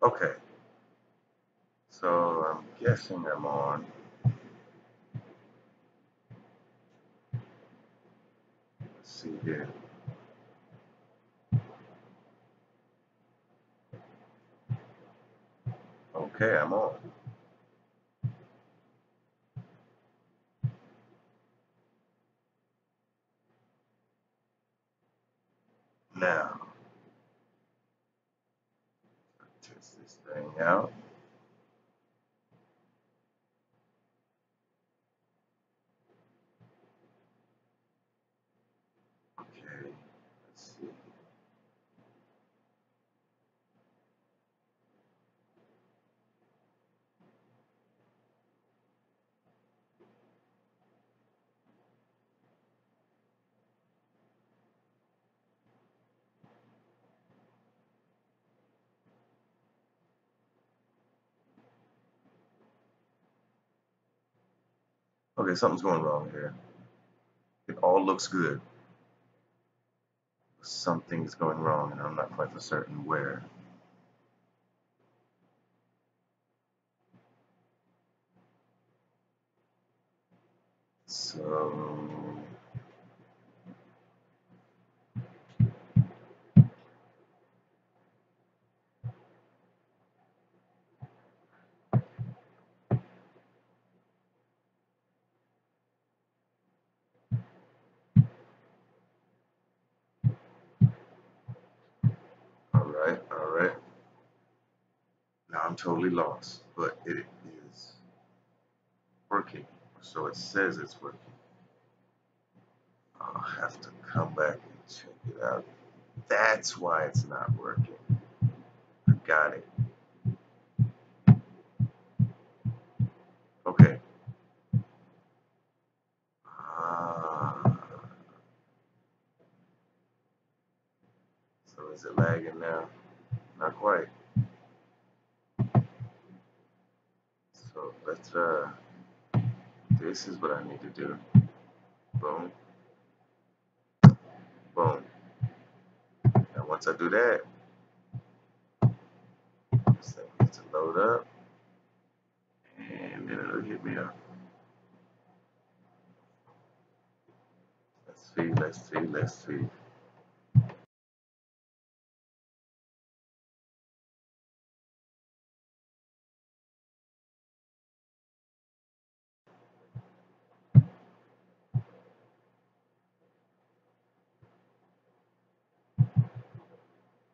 Okay, so I'm guessing I'm on. Let's see here. Okay, I'm on. Now, test this thing out. Okay, let's see. Okay, something's going wrong here. It all looks good. Something's going wrong, and I'm not quite for certain where. So, all right. Now I'm totally lost, but it is working. So it says it's working. I'll have to come back and check it out. That's why it's not working. I got it. Okay. Ah, so is it lagging now? Not quite. So let's this is what I need to do. Boom, boom. Now once I do that, this thing needs to load up and then it'll hit me up. Let's see.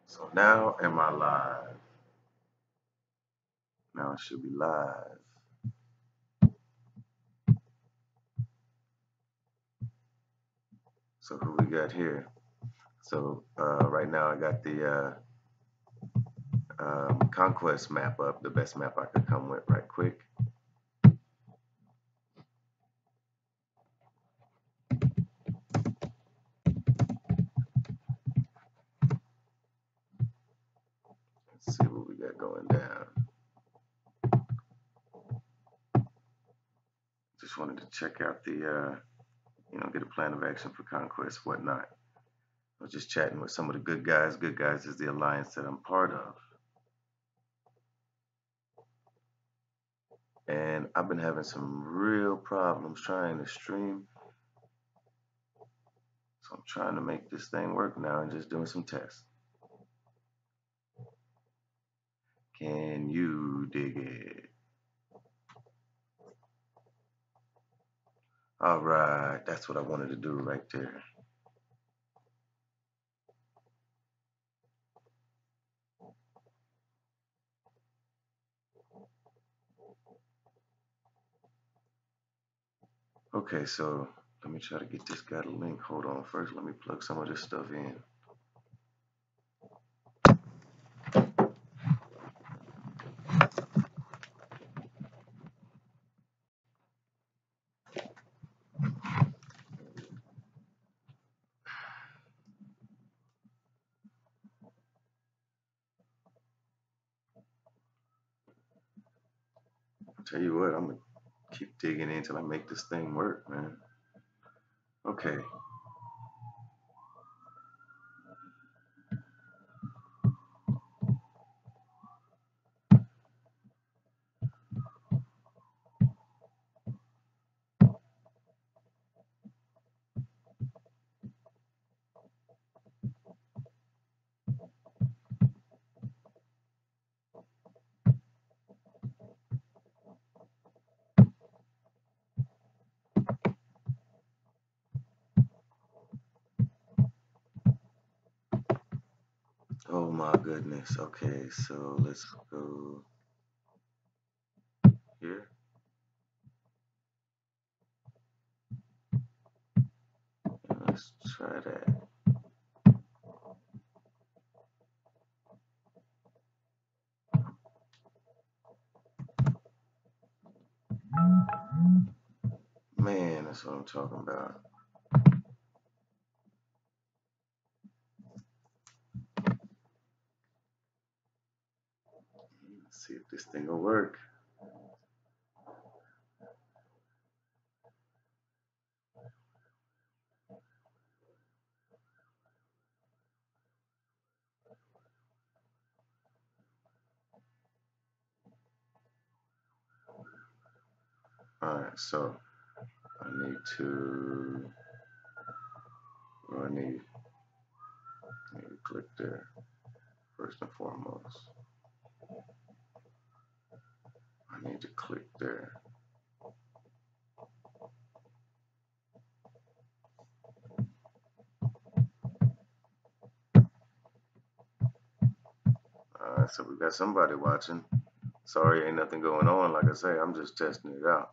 So now am I live? Now I should be live. So who we got here? So right now I got the Conquest map up, the best map I could come with right quick. Let's see what we got going down. Just wanted to check out the, get a plan of action for Conquest, whatnot. I was just chatting with some of the good guys. Good guys is the alliance that I'm part of. And I've been having some real problems trying to stream. So I'm trying to make this thing work now and just doing some tests. Can you dig it? All right, that's what I wanted to do right there. Okay, so let me try to get this guy the link. Hold on first. Let me plug some of this stuff in. I'll tell you what, I'm gonna keep digging in until I make this thing work, man. Okay. Oh my goodness. Okay, so let's go here. Let's try that. Man, that's what I'm talking about. Let's see if this thing will work. Alright, so I need to I need to click there first and foremost. I need to click there. Alright, so we got somebody watching. Sorry, ain't nothing going on. Like I say, I'm just testing it out.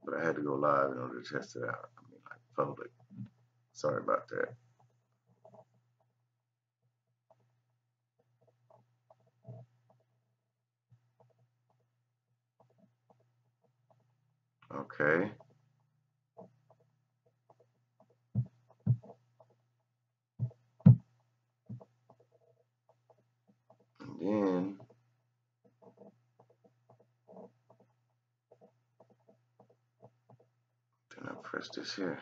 But I had to go live in order to test it out. I mean, like public. Sorry about that. Okay. And then I press this here.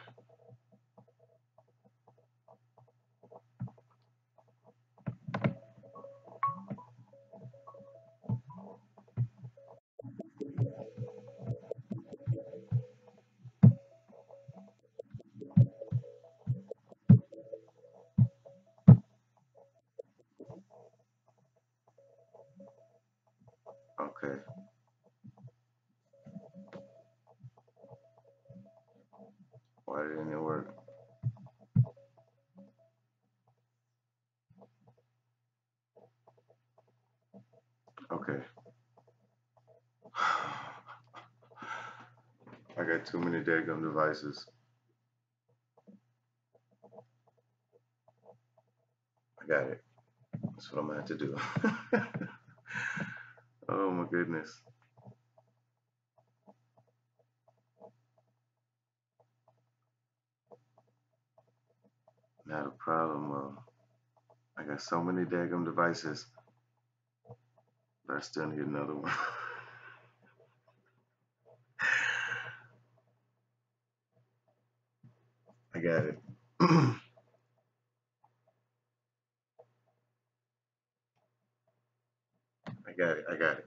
Okay. Why didn't it work? Okay. I got too many daggum devices. I got it. That's what I'm gonna have to do. Oh my goodness. Not a problem. I got so many daggum devices, but I still need another one. I got it. I got it. I got it.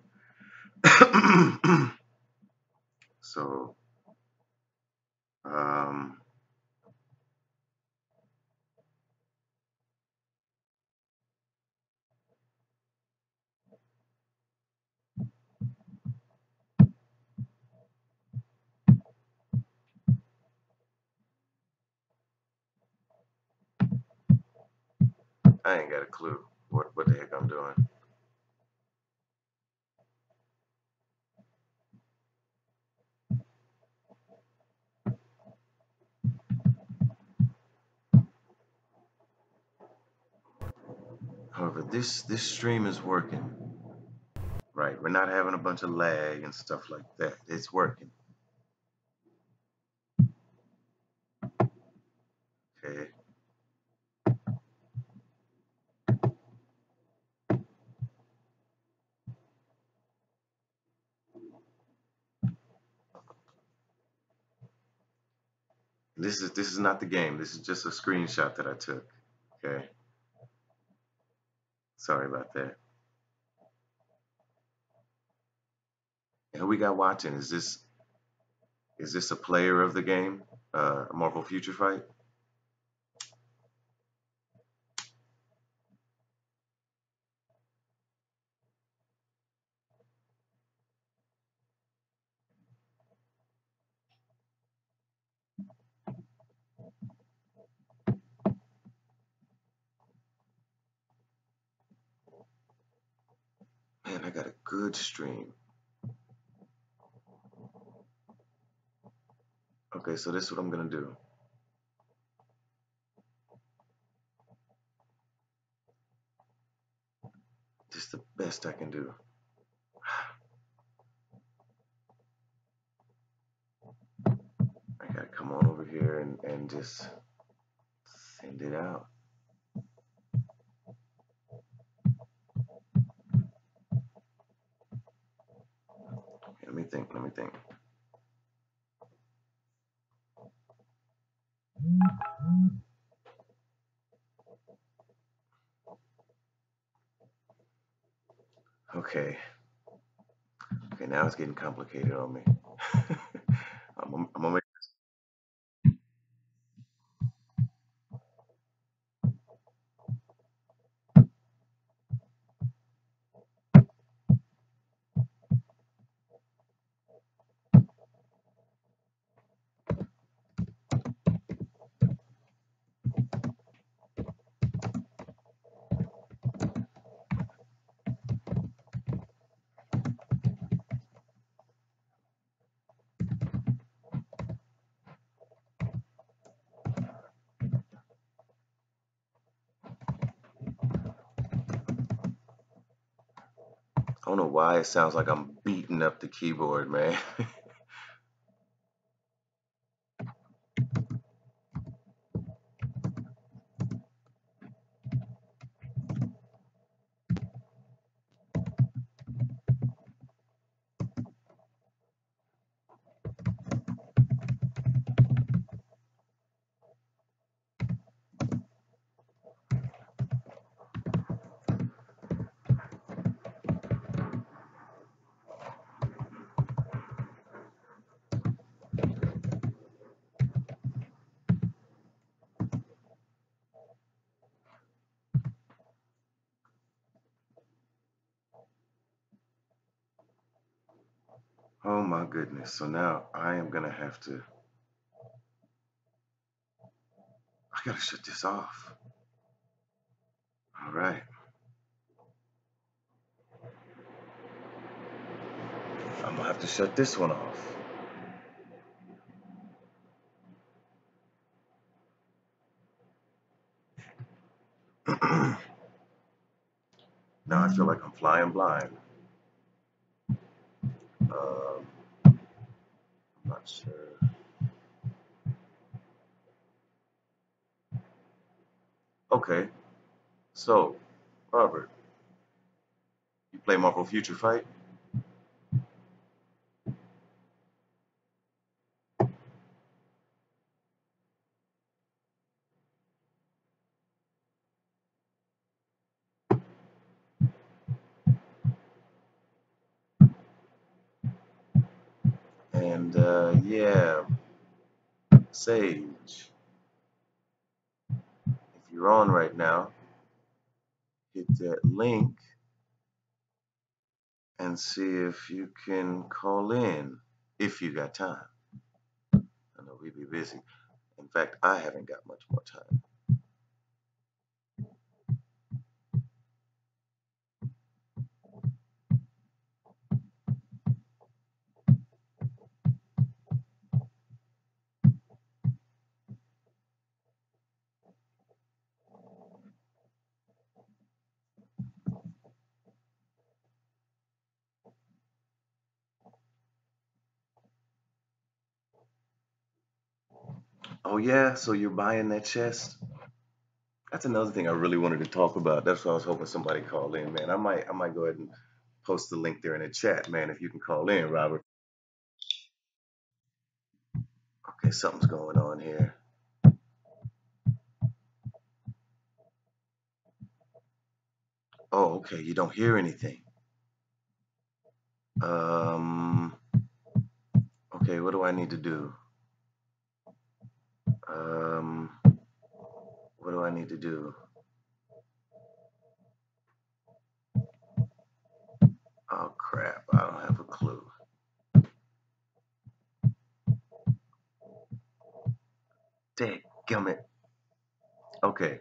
So, um, I ain't got a clue what the heck I'm doing. However, this stream is working. Right. We're not having a bunch of lag and stuff like that. It's working. Okay. This is not the game. This is just a screenshot that I took. Okay. Sorry about that. And who we got watching? Is this a player of the game? Marvel Future Fight? good stream. Okay, so this is what I'm gonna do. This is the best I can do. I gotta come on over here and just send it out. Let me think, let me think. Okay. Okay, now it's getting complicated on me. I'm gonna make. I don't know why it sounds like I'm beating up the keyboard, man. Oh my goodness. So now I am gonna have to. I gotta shut this off. All right. I'm gonna have to shut this one off. Now I feel like I'm flying blind. I'm not sure. Okay. So, Robert, you play Marvel Future Fight? And yeah, Sage, if you're on right now, hit that link and see if you can call in if you got time. I know we be busy. In fact, I haven't got much more time. Oh yeah, so you're buying that chest? That's another thing I really wanted to talk about. That's why I was hoping somebody called in, man. I might go ahead and post the link there in the chat, man, if you can call in, Robert. Okay, something's going on here. Oh, okay, you don't hear anything. Um, okay, what do I need to do? Um, what do I need to do? Oh crap, I don't have a clue. Dadgummit. Okay,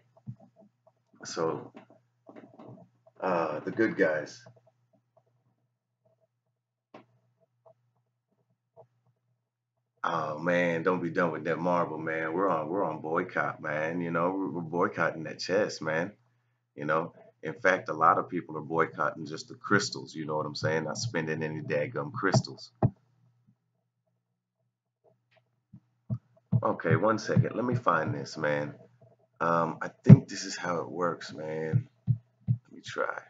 so the good guys, Oh man, don't be done with that marble, man. We're on boycott, man. We're boycotting that chest, man. You know. In fact, a lot of people are boycotting just the crystals. You know what I'm saying? Not spending any daggum crystals. Okay, one second. Let me find this, man. I think this is how it works, man. Let me try.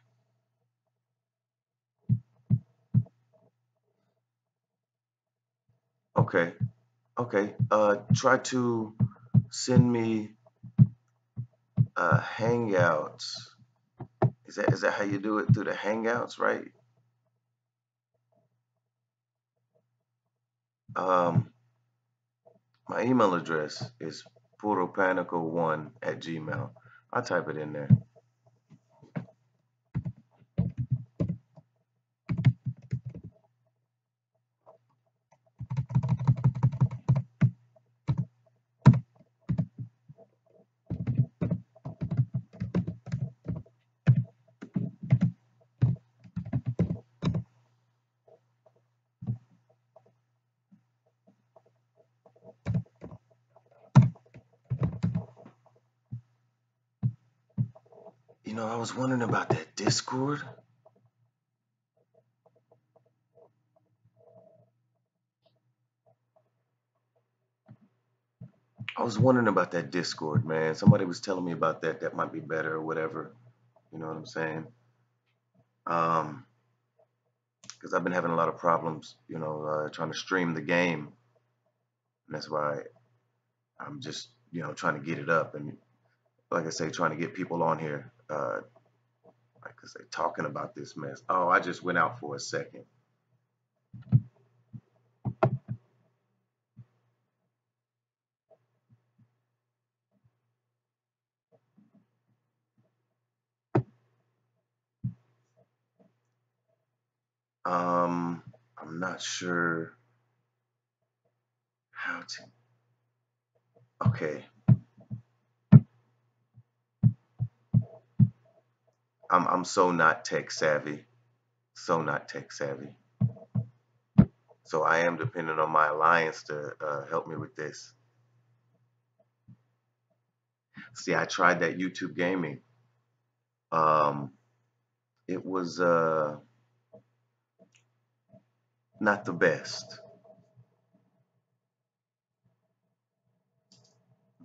Okay, okay. Try to send me Hangouts. Is that how you do it through the Hangouts, right? Um, my email address is puropanico1 at Gmail. I'll type it in there. I was wondering about that Discord. I was wondering about that Discord, man. Somebody was telling me about that. That might be better or whatever. You know what I'm saying? Um, because I've been having a lot of problems, trying to stream the game, and that's why I'm just, trying to get it up and, like I say, trying to get people on here, like I say, talking about this mess. Oh, I just went out for a second. I'm not sure how to. Okay, I'm so not tech savvy, so not tech savvy. So I am dependent on my alliance to help me with this. See, I tried that YouTube gaming. Um, it was not the best.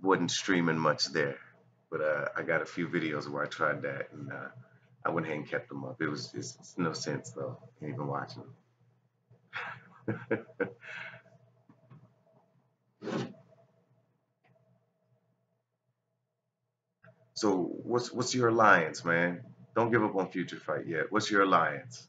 Wasn't streaming much there, but I got a few videos where I tried that, and I went ahead and kept them up. It's no sense though, even watching them. So what's your alliance, man? Don't give up on Future Fight yet. What's your alliance?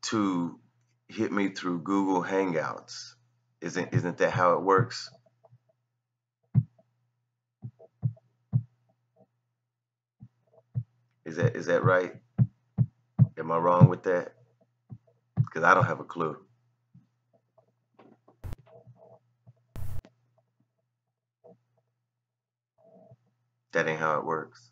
To hit me through Google Hangouts. Isn't that how it works? Is that right? Am I wrong with that? Because I don't have a clue. That ain't how it works.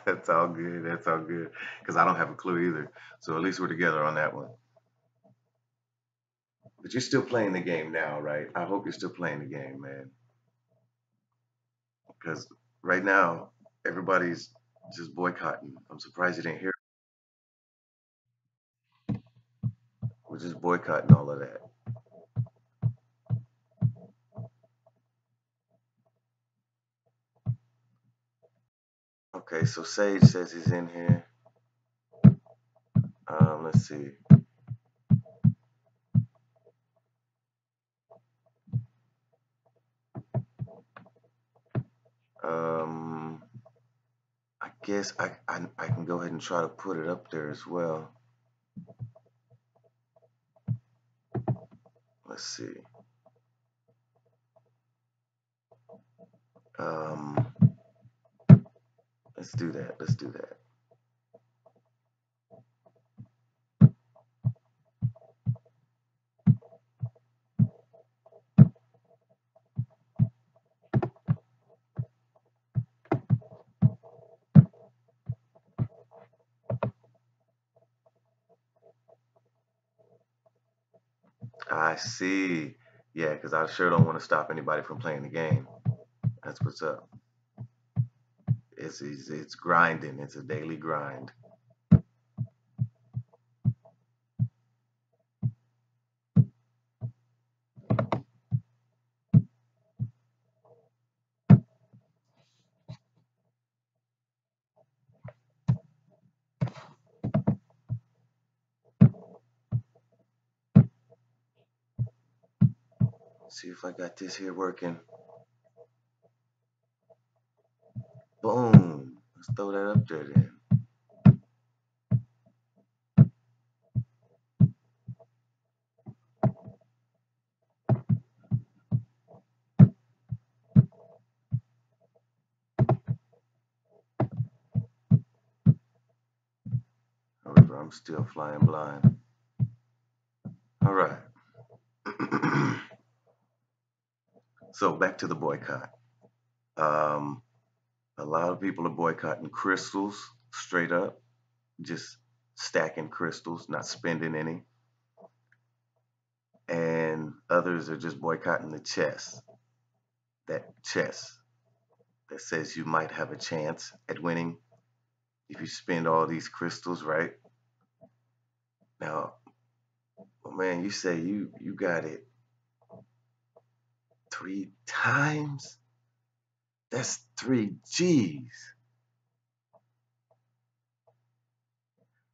That's all good. That's all good. Because I don't have a clue either. So at least we're together on that one. But you're still playing the game now, right? I hope you're still playing the game, man. Because right now, everybody's just boycotting. I'm surprised you didn't hear. We're just boycotting all of that. Okay, so Sage says he's in here. Let's see. Um, I guess I can go ahead and try to put it up there as well. Let's see. Um, let's do that. Let's do that. I see. Yeah, because I sure don't want to stop anybody from playing the game. That's what's up. It's grinding. It's a daily grind. See if I got this here working. Boom. Let's throw that up there then. However, I'm still flying blind. All right. So back to the boycott. Um, a lot of people are boycotting crystals straight up, just stacking crystals, not spending any. And others are just boycotting the chest, that chest that says you might have a chance at winning if you spend all these crystals, right? Now, well, man, you say you got it 3 times? That's 3 G's.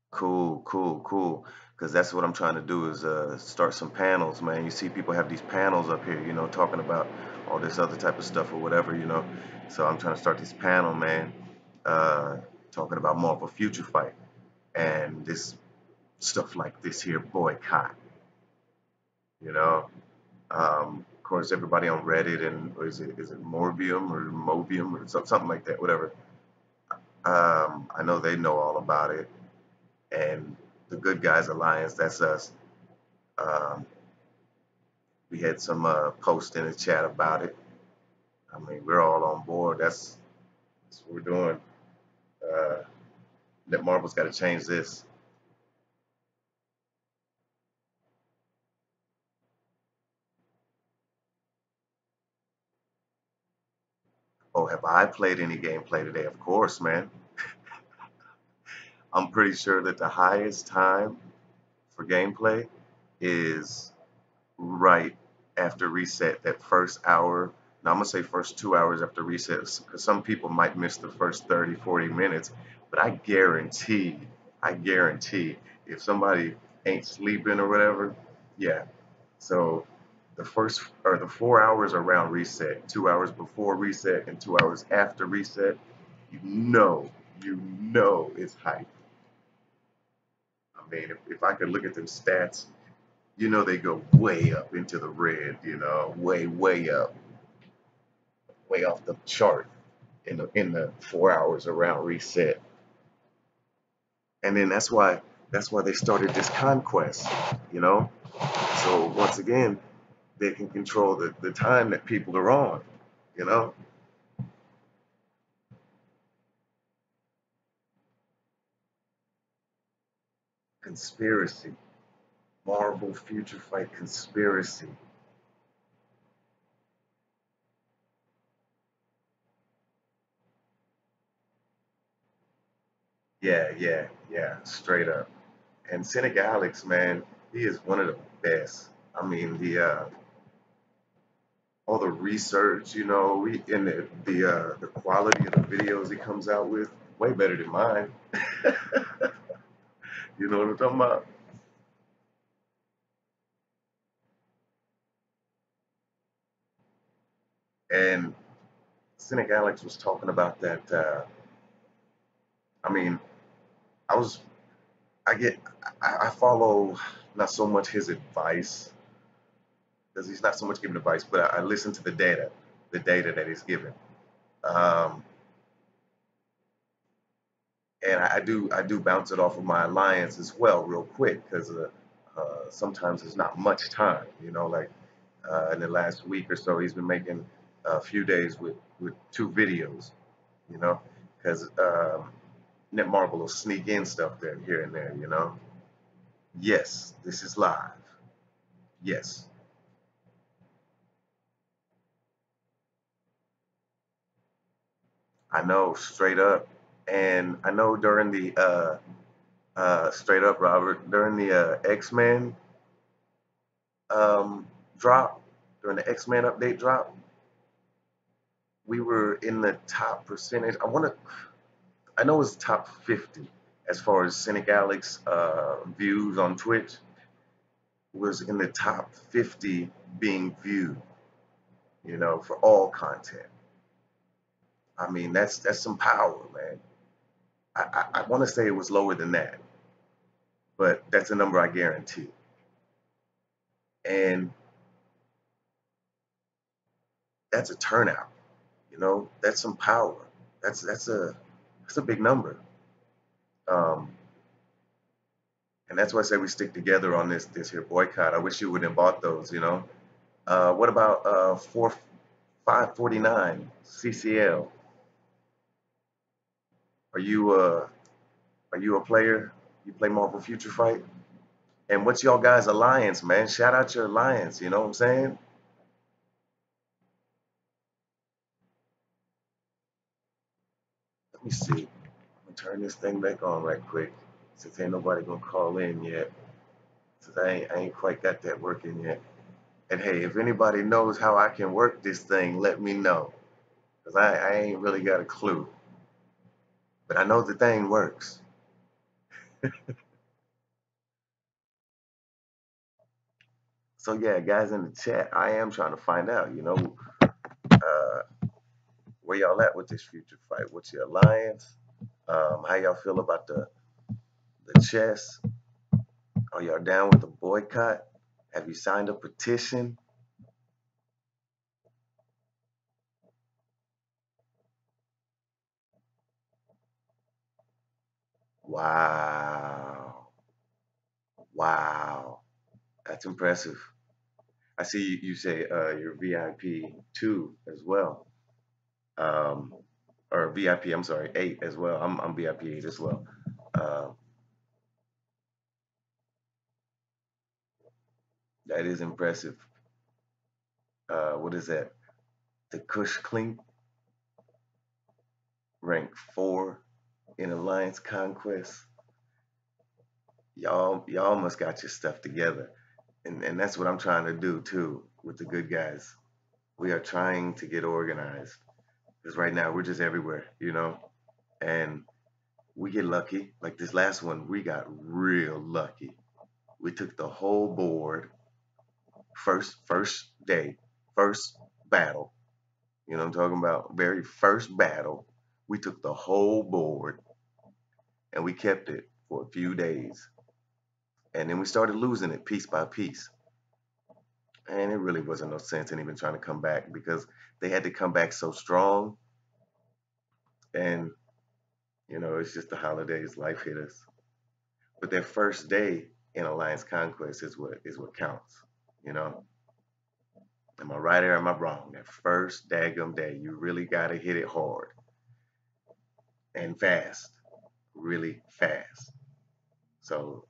Cool, cool, cool. Because that's what I'm trying to do is start some panels, man. You see people have these panels up here, talking about all this other type of stuff or whatever. So I'm trying to start this panel, man, uh, talking about more of a future fight and this stuff like this here boycott, you know. Of course, everybody on Reddit and or is it Morbium or Mobium or something like that, whatever. I know they know all about it, and the Good Guys Alliance, that's us. Um, we had some posts in the chat about it. I mean, we're all on board. That's what we're doing. Uh, that Marvel's got to change this. Oh, have I played any gameplay today? Of course, man. I'm pretty sure that the highest time for gameplay is right after reset, that first hour. Now, I'm going to say first 2 hours after reset because some people might miss the first 30, 40 minutes. But I guarantee if somebody ain't sleeping or whatever, yeah. So the first or the 4 hours around reset, 2 hours before reset, and 2 hours after reset, you know it's hype. I mean, if I could look at them stats, they go way up into the red, way, way up, way off the chart in the 4 hours around reset. And then that's why they started this conquest, you know. So once again, they can control the time that people are on, you know. Conspiracy. Marvel Future Fight Conspiracy. Yeah, yeah, yeah, straight up. And Cynic Alex, man, he is one of the best. I mean, the all the research, and the quality of the videos he comes out with, way better than mine. You know what I'm talking about? And Cynic Alex was talking about that. I mean, I was, I get, I follow not so much his advice because he's not so much giving advice, but I listen to the data that he's given. Um, and I do bounce it off of my alliance as well, real quick, because sometimes there's not much time. Like in the last week or so, he's been making a few days with two videos. Because Netmarble will sneak in stuff there here and there. Yes, this is live. Yes, I know, straight up. And I know during the straight up, Robert, during the X-Men um, drop, during the X-Men update drop, we were in the top percentage. I know it's top 50 as far as Cynic Alex views on Twitch was in the top 50 being viewed, for all content. I mean, that's some power, man. I want to say it was lower than that, but that's a number I guarantee. And that's a turnout, that's some power. That's a big number. Um, and that's why I say we stick together on this here boycott. I wish you would have bought those, what about 549 CCL? Are you a player? You play Marvel Future Fight? And what's y'all guys' alliance, man? Shout out your alliance. You know what I'm saying? Let me see. I'm gonna turn this thing back on right quick, since ain't nobody gonna call in yet. Since I ain't quite got that working yet. And hey, if anybody knows how I can work this thing, let me know, cause I ain't really got a clue. But I know the thing works. So yeah, guys in the chat, I am trying to find out. Uh, where y'all at with this future fight? What's your alliance? How y'all feel about the chess? Are y'all down with the boycott? Have you signed a petition? Wow. Wow. That's impressive. I see you say you're VIP two as well. Um, or VIP, I'm sorry, eight as well. I'm VIP eight as well. Uh, that is impressive. What is that? The Kush Clink ranked four in Alliance Conquest. Y'all must got your stuff together. And that's what I'm trying to do too with the good guys. We are trying to get organized because right now we're just everywhere, and we get lucky. Like this last one, we got real lucky. We took the whole board first day, first battle. You know what I'm talking about? Very first battle. We took the whole board and we kept it for a few days. And then we started losing it piece by piece. And it really wasn't no sense in even trying to come back because they had to come back so strong. And, it's just the holidays, life hit us. But that first day in Alliance Conquest is what counts, you know? Am I right or am I wrong? That first daggum day, you really gotta hit it hard and fast, really fast. So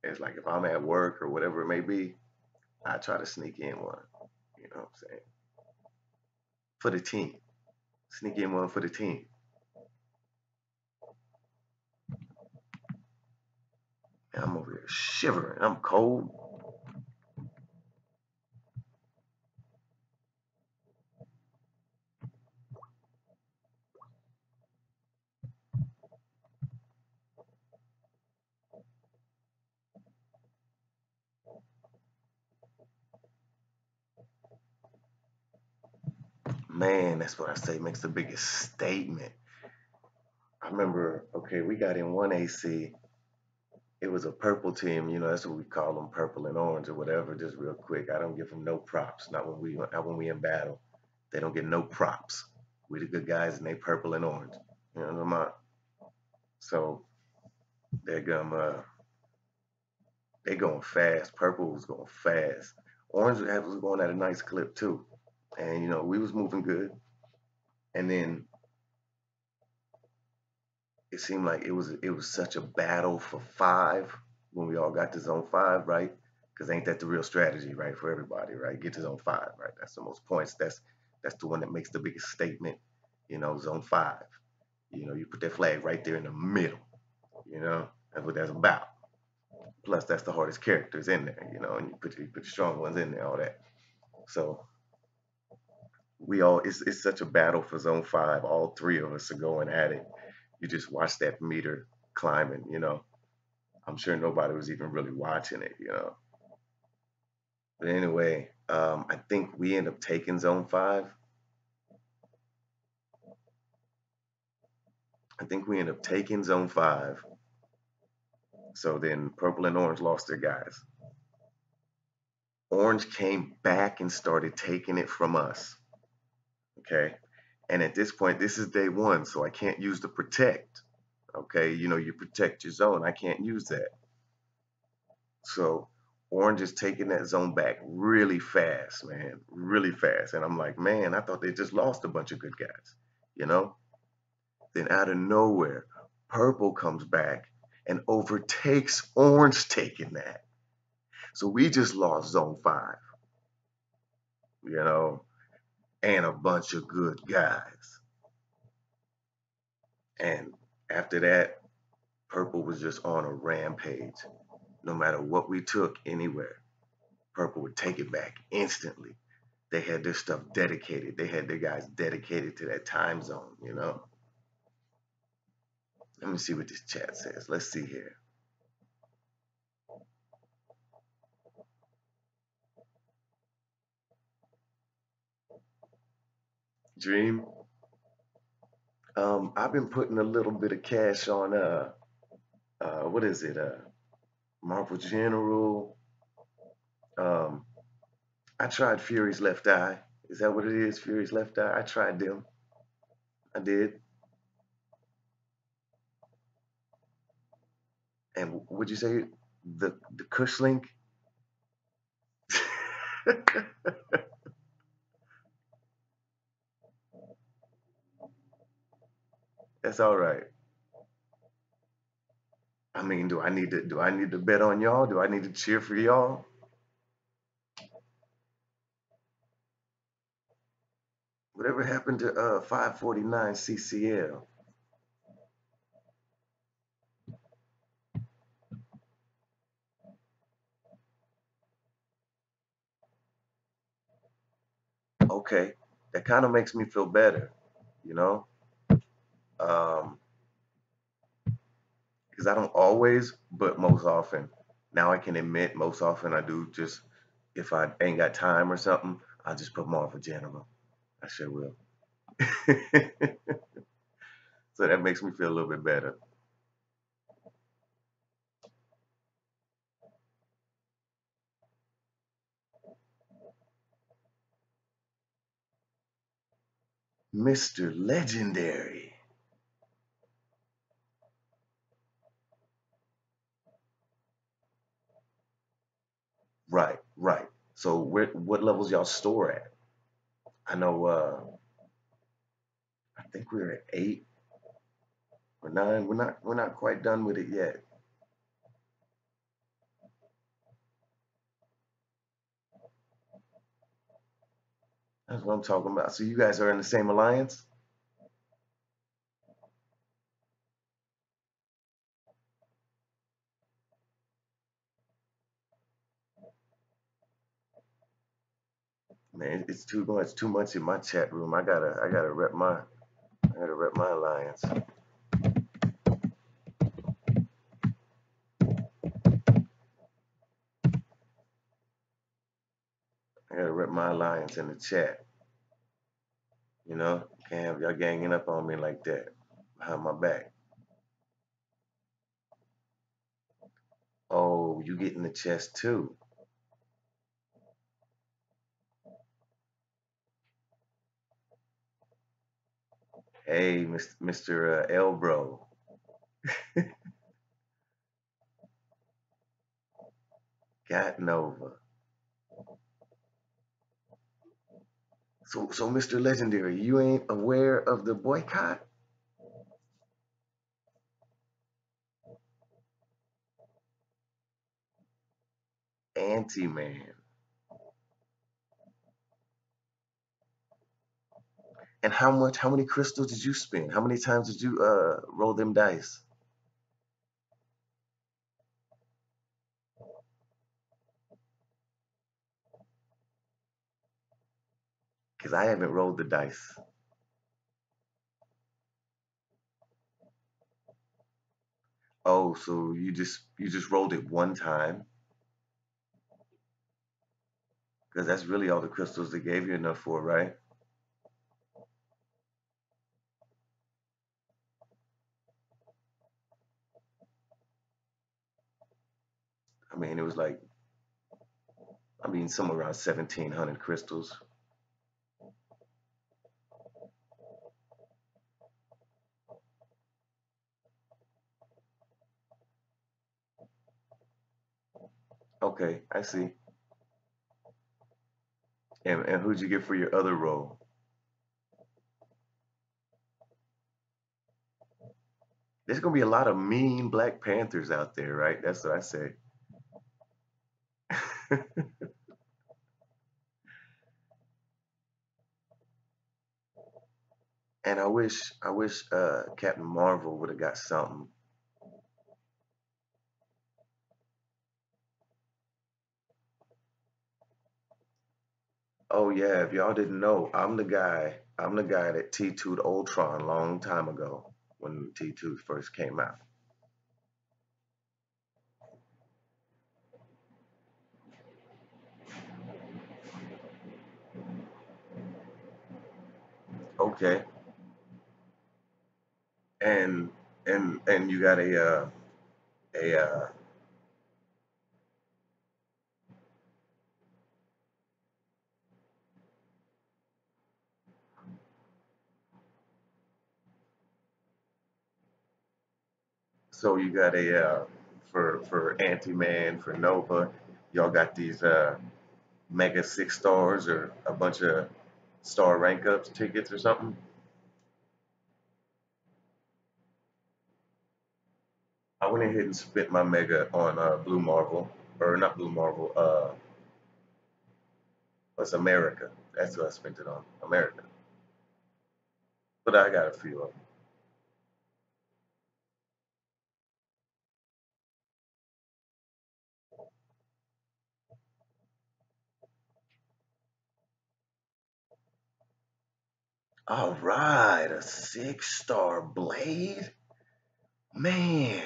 It's like if I'm at work or whatever it may be, I try to sneak in one. You know what I'm saying? For the team. Sneak in one for the team. And I'm over here shivering. I'm cold. Man, that's what I say makes the biggest statement. I remember, okay, we got in one AC. It was a purple team, you know, that's what we call them, purple and orange or whatever. Just real quick, I don't give them no props. Not when we in battle. They don't get no props. We the good guys and they purple and orange. You know what I'm about? So they're they going fast. Purple was going fast. Orange was going at a nice clip too. And you know, we was moving good. And then it seemed like it was such a battle for five when we all got to zone five, right? Because ain't that the real strategy, right, for everybody, right? Get to zone five, right? That's the most points. That's the one that makes the biggest statement. You know, zone five. You know, you put that flag right there in the middle. You know, that's what that's about. Plus, that's the hardest characters in there. You know, and you put the strong ones in there, all that. So we all it's such a battle for zone five. All three of us are going at it. You just watch that meter climbing. You know, I'm sure nobody was even really watching it, you know. But anyway, I think we end up taking zone five. I think we end up taking zone five. So then purple and orange lost their guys. Orange came back and started taking it from us. Okay. And at this point, this is day one, so I can't use the protect. Okay. You know, you protect your zone. I can't use that. So Orange is taking that zone back really fast, man, really fast. And I'm like, man, I thought they just lost a bunch of good guys, you know? Then out of nowhere, Purple comes back and overtakes Orange taking that. So we just lost zone five, you know, and a bunch of good guys. And after that, Purple was just on a rampage. No matter what we took anywhere, Purple would take it back instantly. They had their stuff dedicated. They had their guys dedicated to that time zone, you know. Let me see what this chat says. Let's see here. Dream. I've been putting a little bit of cash on what is it? Marvel General. Um, I tried Fury's Left Eye. Is that what it is? Fury's Left Eye. I tried them. I did. And would you say the Kush link? That's all right. I mean, do I need to bet on y'all? Do I need to cheer for y'all? Whatever happened to 549 CCL? Okay, that kind of makes me feel better, you know, um, because I don't always, but most often. Now I can admit most often I do. Just if I ain't got time or something, I'll just put Marvel General. I sure will. So that makes me feel a little bit better. Mr. Legendary. Right, right. So what levels y'all store at? I know I think we're at 8 or 9. We're not quite done with it yet. That's what I'm talking about. So you guys are in the same alliance? Man, it's too much in my chat room. I gotta rep my alliance. I gotta rep my alliance in the chat. You know, can't have y'all ganging up on me like that behind my back. Oh, you get in the chest too. Hey, Mr. Elbro, got Nova. So Mr. Legendary, you ain't aware of the boycott? Anti-Man. And how many crystals did you spend? How many times did you roll them dice? Because I haven't rolled the dice. Oh, so you just rolled it one time? Because that's really all the crystals they gave you enough for, right? I mean, it was like, somewhere around 1,700 crystals. Okay, I see. And who'd you get for your other roll? There's gonna be a lot of mean Black Panthers out there, right? That's what I say. And I wish Captain Marvel would have got something. Oh yeah, if y'all didn't know, I'm the guy that T2'd Ultron a long time ago when T2 first came out. Okay. And and you got a so you got a for Anti-Man, for Nova, y'all got these Mega 6 stars or a bunch of star rank ups tickets or something? I went ahead and spent my Mega on Blue Marvel, or not Blue Marvel, it's America. That's what I spent it on, America. But I got a few of them. All right, a 6 star blade, man.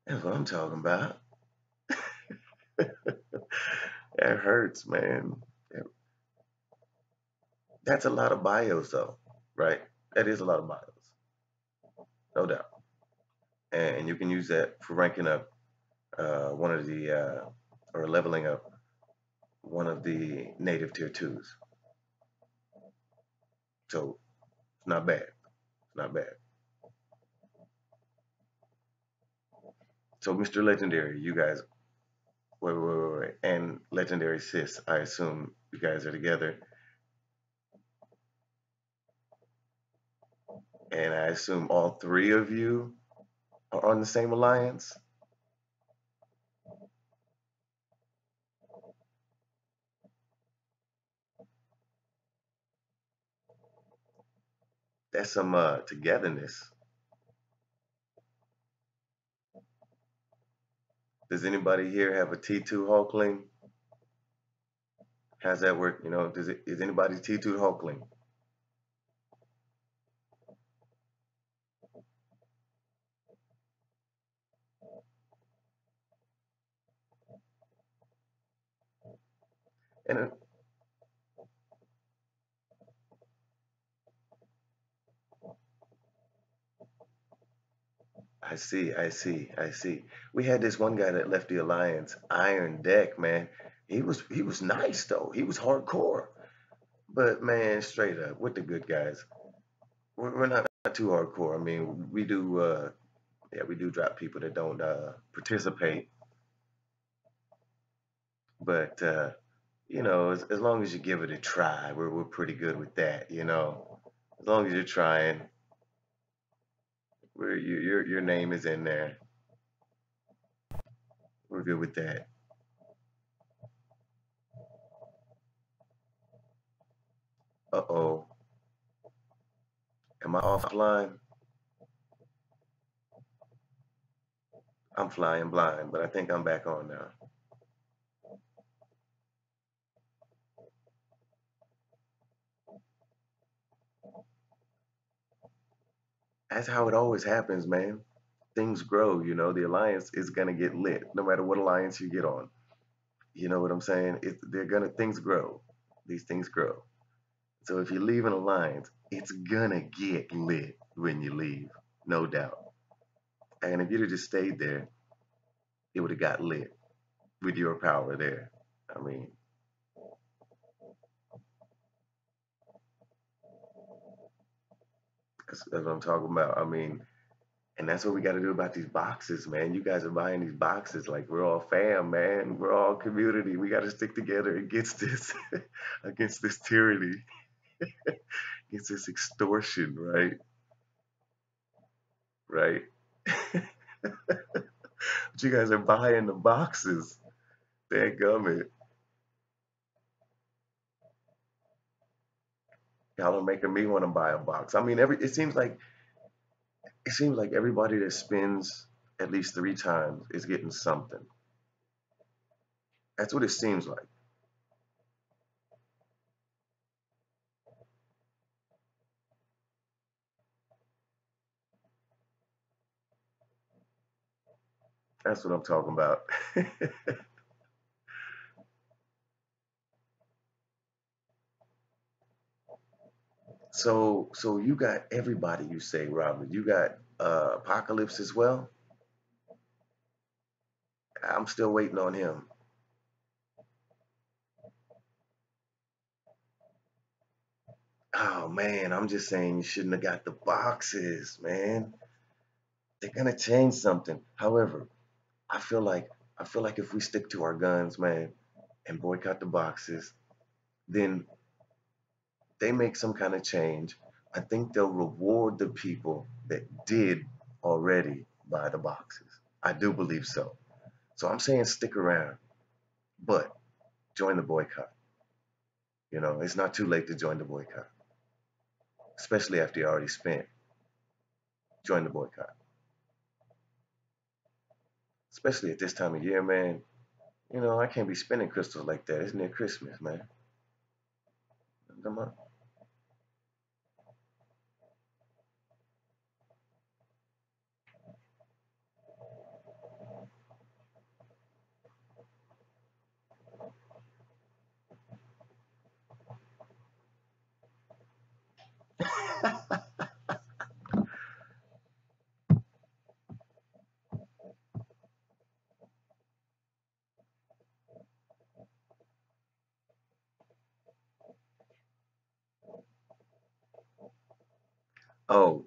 That's what I'm talking about. That hurts, man. That's a lot of bios, though, right? That is a lot of bios, no doubt. And you can use that for ranking up one of the or leveling up one of the native tier twos. So it's not bad. It's not bad. So Mr. Legendary, you guys, wait, and Legendary Sis, I assume you guys are together, and I assume all three of you are on the same alliance. That's some togetherness. Does anybody here have a T2 Hulkling? How's that work? You know, is anybody T2 Hulkling? And I see. We had this one guy that left the Alliance, Iron Deck, man. He was nice though. He was hardcore. But man, straight up, with the good guys, we're not too hardcore. I mean, we do yeah, we do drop people that don't participate, but you know, as long as you give it a try, we're pretty good with that, you know. As long as you're trying, your name is in there. We're good with that. Uh-oh. Am I offline? I'm flying blind, but I think I'm back on now. That's how it always happens, man. Things grow, you know. The alliance is gonna get lit, no matter what alliance you get on. You know what I'm saying? They're gonna things grow. These things grow. So if you leave an alliance, it's gonna get lit when you leave, no doubt. And if you'd have just stayed there, it would have got lit with your power there. I mean, that's what I'm talking about. I mean, and that's what we got to do about these boxes, man. You guys are buying these boxes like we're all fam, man. We're all community. We got to stick together against this, against this tyranny, against this extortion, right? Right. But you guys are buying the boxes. Dadgummit. Y'all are making me want to buy a box. I mean, it seems like everybody that spends at least 3 times is getting something. That's what it seems like. That's what I'm talking about. So you got everybody, you say, Robert. You got Apocalypse as well. I'm still waiting on him. Oh man, I'm just saying you shouldn't have got the boxes, man. They're gonna change something. However, I feel like I feel like if we stick to our guns, man, and boycott the boxes, then they make some kind of change. I think they'll reward the people that did already buy the boxes. I do believe so. So I'm saying stick around, but join the boycott. You know, it's not too late to join the boycott, especially after you already spent. Join the boycott, especially at this time of year, man. You know, I can't be spending crystals like that. It's near Christmas, man. Come on. Oh,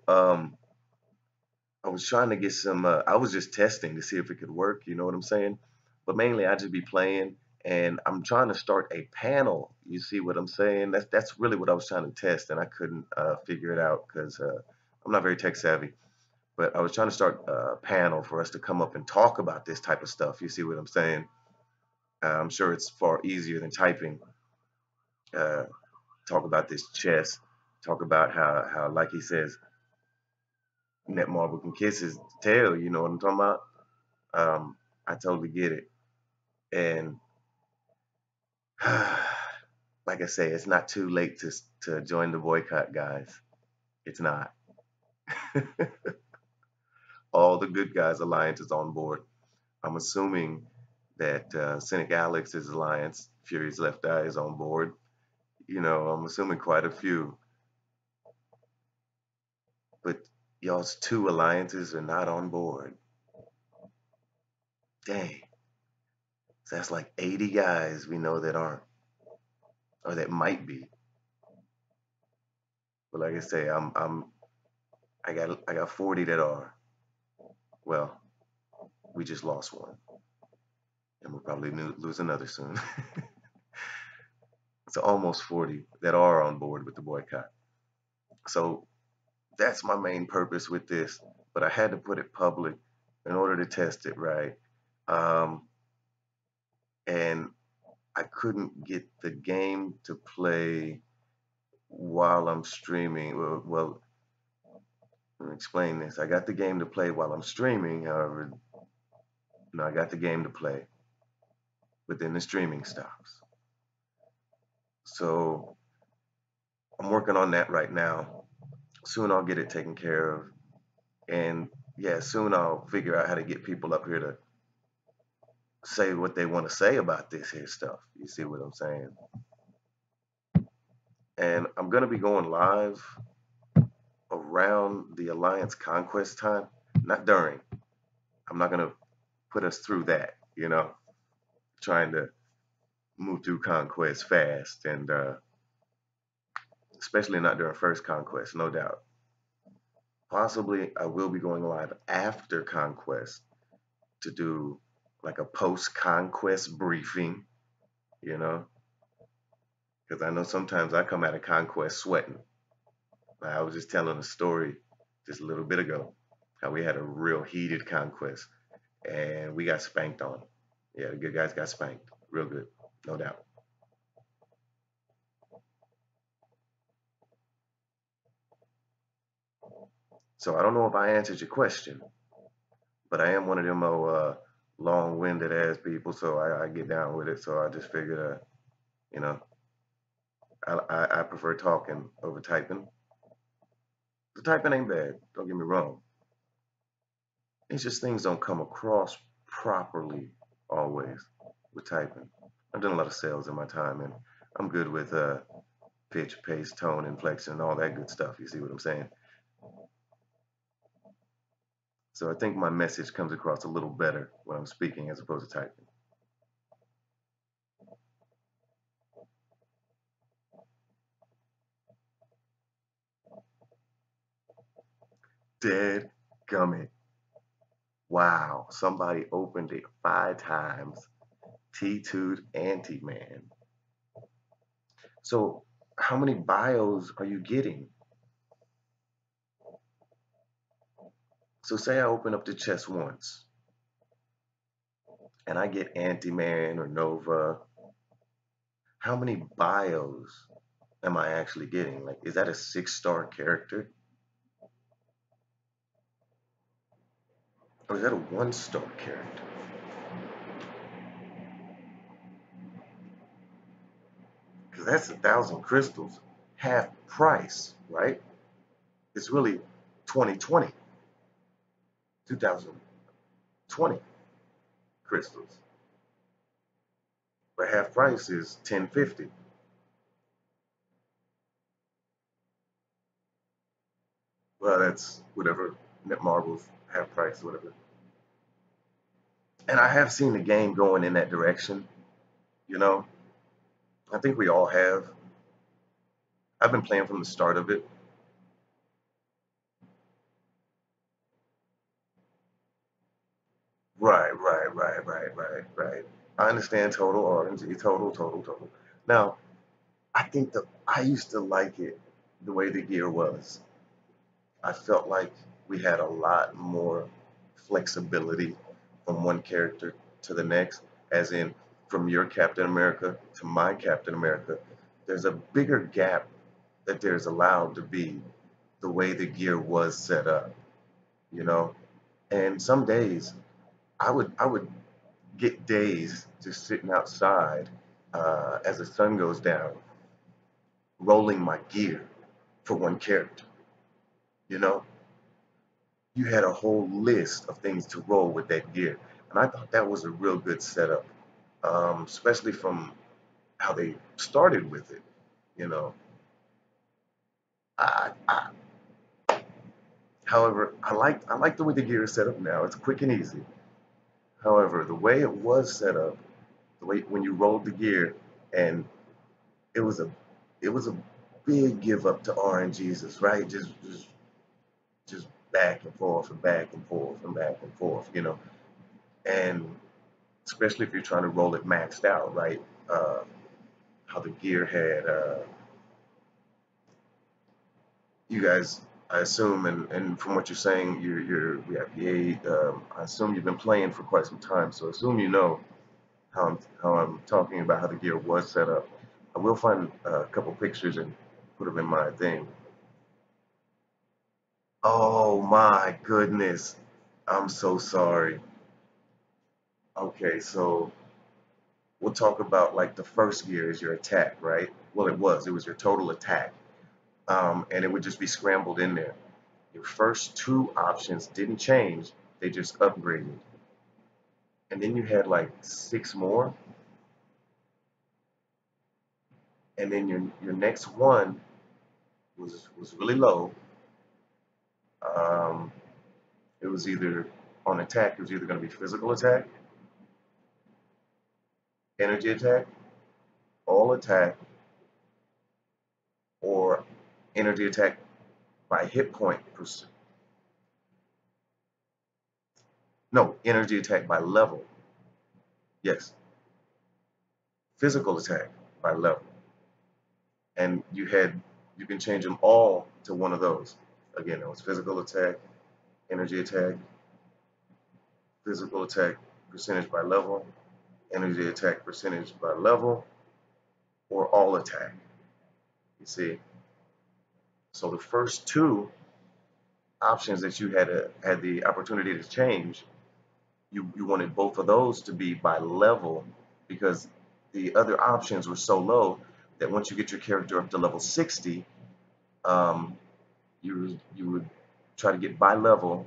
I was trying to get some. I was just testing to see if it could work. You know what I'm saying? But mainly, I just be playing, and I'm trying to start a panel. You see what I'm saying? That's really what I was trying to test, and I couldn't figure it out because I'm not very tech savvy. But I was trying to start a panel for us to come up and talk about this type of stuff. You see what I'm saying? I'm sure it's far easier than typing. Uh, talk about this chess. talk about how like he says, Netmarble can kiss his tail. You know what I'm talking about? I totally get it. And like I say, it's not too late to join the boycott, guys. It's not. All the good guys alliance is on board. I'm assuming that Cynic Alex's alliance, Fury's Left Eye, is on board. You know, I'm assuming quite a few, but y'all's two alliances are not on board. Dang, so that's like 80 guys we know that aren't, or that might be. But like I say, I got 40 that are. Well, we just lost one, and we'll probably lose another soon. So almost 40 that are on board with the boycott. So that's my main purpose with this. But I had to put it public in order to test it right. Um, and I couldn't get the game to play while I'm streaming. Well, let me explain this. I got the game to play while I'm streaming. However, I got the game to play, but then the streaming stops. So I'm working on that right now. Soon I'll get it taken care of. And yeah, soon I'll figure out how to get people up here to say what they want to say about this here stuff. You see what I'm saying? And I'm going to be going live around the Alliance Conquest time, not during. I'm not going to put us through that, trying to move through Conquest fast, and especially not during first Conquest, no doubt. Possibly I will be going live after Conquest to do like a post Conquest briefing, you know, because I know sometimes I come out of Conquest sweating. I was just telling a story just a little bit ago how we had a real heated Conquest and we got spanked on. Yeah, the good guys got spanked. Real good, no doubt. So I don't know if I answered your question, but I am one of them long-winded ass people, so I get down with it. So I just figured, you know, I prefer talking over typing. The typing ain't bad. Don't get me wrong. It's just things don't come across properly always with typing. I've done a lot of sales in my time, and I'm good with pitch, pace, tone, inflection, and all that good stuff. You see what I'm saying? So I think my message comes across a little better when I'm speaking as opposed to typing. Dead gummit. Wow, somebody opened it 5 times. T-Tude Anti-Man. So how many bios are you getting? So say I open up the chest once and I get Anti-Man or Nova. How many bios am I actually getting? Like, is that a 6-star character? Or is that a 1-star character? Because that's 1,000 crystals, half price, right? It's really 2020, 2020 crystals. But half price is 1050. Well, that's whatever Netmarble's half price, whatever. And I have seen the game going in that direction, you know. I think we all have. I've been playing from the start of it. Right. I understand total RNG, total. Now, I think that I used to like it the way the gear was. I felt like we had a lot more flexibility from one character to the next, as in from your Captain America to my Captain America. There's a bigger gap that there's allowed to be the way the gear was set up, you know. And some days I would get days just sitting outside as the sun goes down, rolling my gear for one character. You know, you had a whole list of things to roll with that gear, and I thought that was a real good setup, especially from how they started with it. You know, I however, I like the way the gear is set up now. It's quick and easy. However, the way it was set up, the way when you rolled the gear, and it was a it was a big give up to RNGesus, right? Just back and forth and back and forth and back and forth, you know. And especially if you're trying to roll it maxed out, right? Uh, how the gear had you guys, I assume, and from what you're saying, I assume you've been playing for quite some time, so I assume you know how I'm talking about how the gear was set up. I will find a couple pictures and put them in my thing. Oh my goodness, I'm so sorry. Okay, so we'll talk about like the first gear is your attack, right? Well, it was your total attack, and it would just be scrambled in there. Your first two options didn't change; they just upgraded. And then you had like six more, and then your next one was really low. Um, it was either on attack. It was either going to be physical attack, energy attack, all attack, or energy attack by hit point. No, energy attack by level. Yes, physical attack by level. And you can change them all to one of those. Again, it was physical attack, energy attack, physical attack percentage by level, energy attack percentage by level, or all attack. You see, so the first two options that you had the opportunity to change, you wanted both of those to be by level because the other options were so low that once you get your character up to level 60, um, you would try to get by level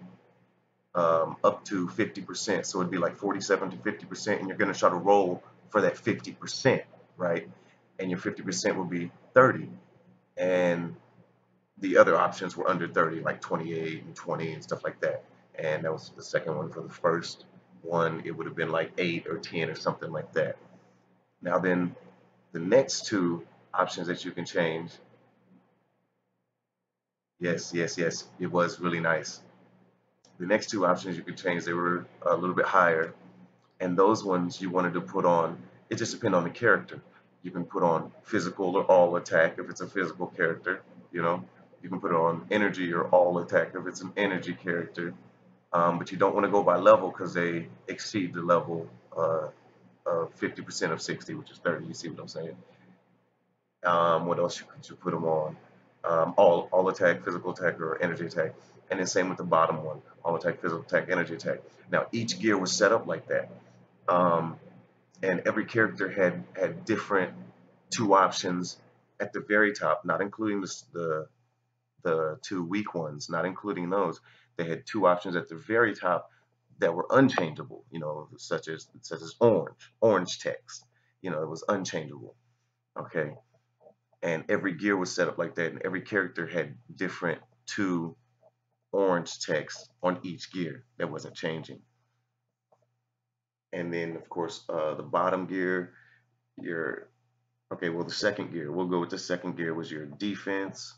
up to 50%. So it'd be like 47 to 50%, and you're going to try to roll for that 50%, right? And your 50% will be 30, and the other options were under 30, like 28 and 20 and stuff like that. And that was the second one. For the first one, it would have been like 8 or 10 or something like that. Now then, the next two options that you can change, yes, yes, yes, it was really nice. The next two options you could change, they were a little bit higher, and those ones you wanted to put on, it just depends on the character. You can put on physical or all attack if it's a physical character, you know. You can put it on energy or all attack if it's an energy character. But you don't want to go by level because they exceed the level of 50% of 60, which is 30. You see what I'm saying? What else could you put them on? All attack, physical attack, or energy attack. And then same with the bottom one, all attack, physical attack, energy attack. Now each gear was set up like that. Um, and every character had different two options at the very top, not including the two weak ones, not including those. They had two options at the very top that were unchangeable, you know, such as orange text. You know, it was unchangeable. Okay. And every gear was set up like that, and every character had different two orange text on each gear that wasn't changing. And then of course the bottom gear, your okay, well the second gear, we'll go with the second gear was your defense.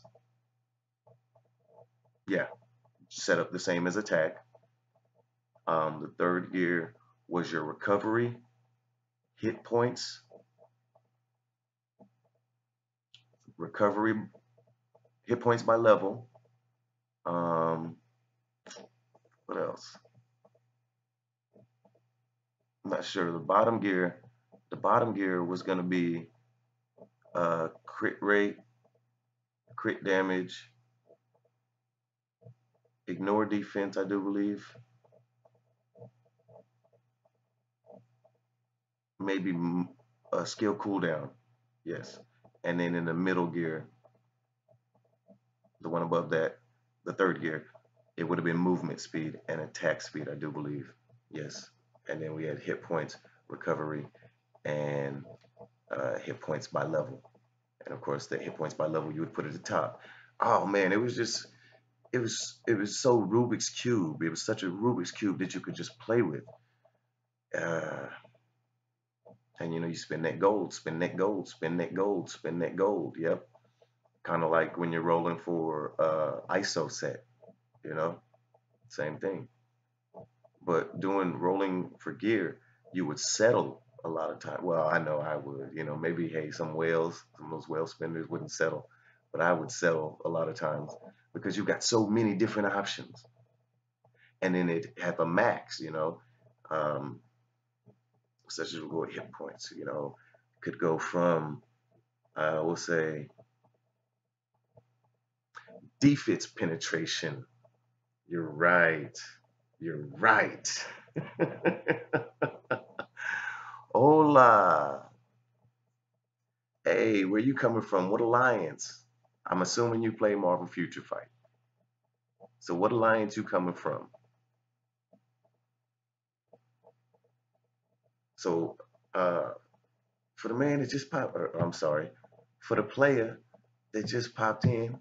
Yeah, set up the same as attack. The third gear was your recovery, hit points, recovery, hit points by level. Um, what else? I'm not sure. The bottom gear was going to be crit rate, crit damage, ignore defense, I do believe, maybe a skill cooldown, yes. And then in the middle gear, the one above that, the third gear, it would have been movement speed and attack speed, I do believe, yes. And then we had hit points, recovery, and hit points by level. And of course, the hit points by level you would put at the top. Oh man, it was just it was so Rubik's cube. It was such a Rubik's cube that you could just play with. Uh, and you know, you spend that gold, spend that gold, spend that gold, spend that gold. Yep, kind of like when you're rolling for ISO set. You know, same thing. But doing rolling for gear, you would settle a lot of time. Well, I know I would. You know, maybe hey, some of those whale spenders wouldn't settle, but I would settle a lot of times because you've got so many different options. And then it have a max. You know, um, such as go hit points. You know, could go from we'll say defense penetration. You're right. You're right. Hola. Hey, where you coming from? What alliance? I'm assuming you play Marvel Future Fight. So what alliance you coming from? So for the man that just popped, or, I'm sorry, for the player that just popped in,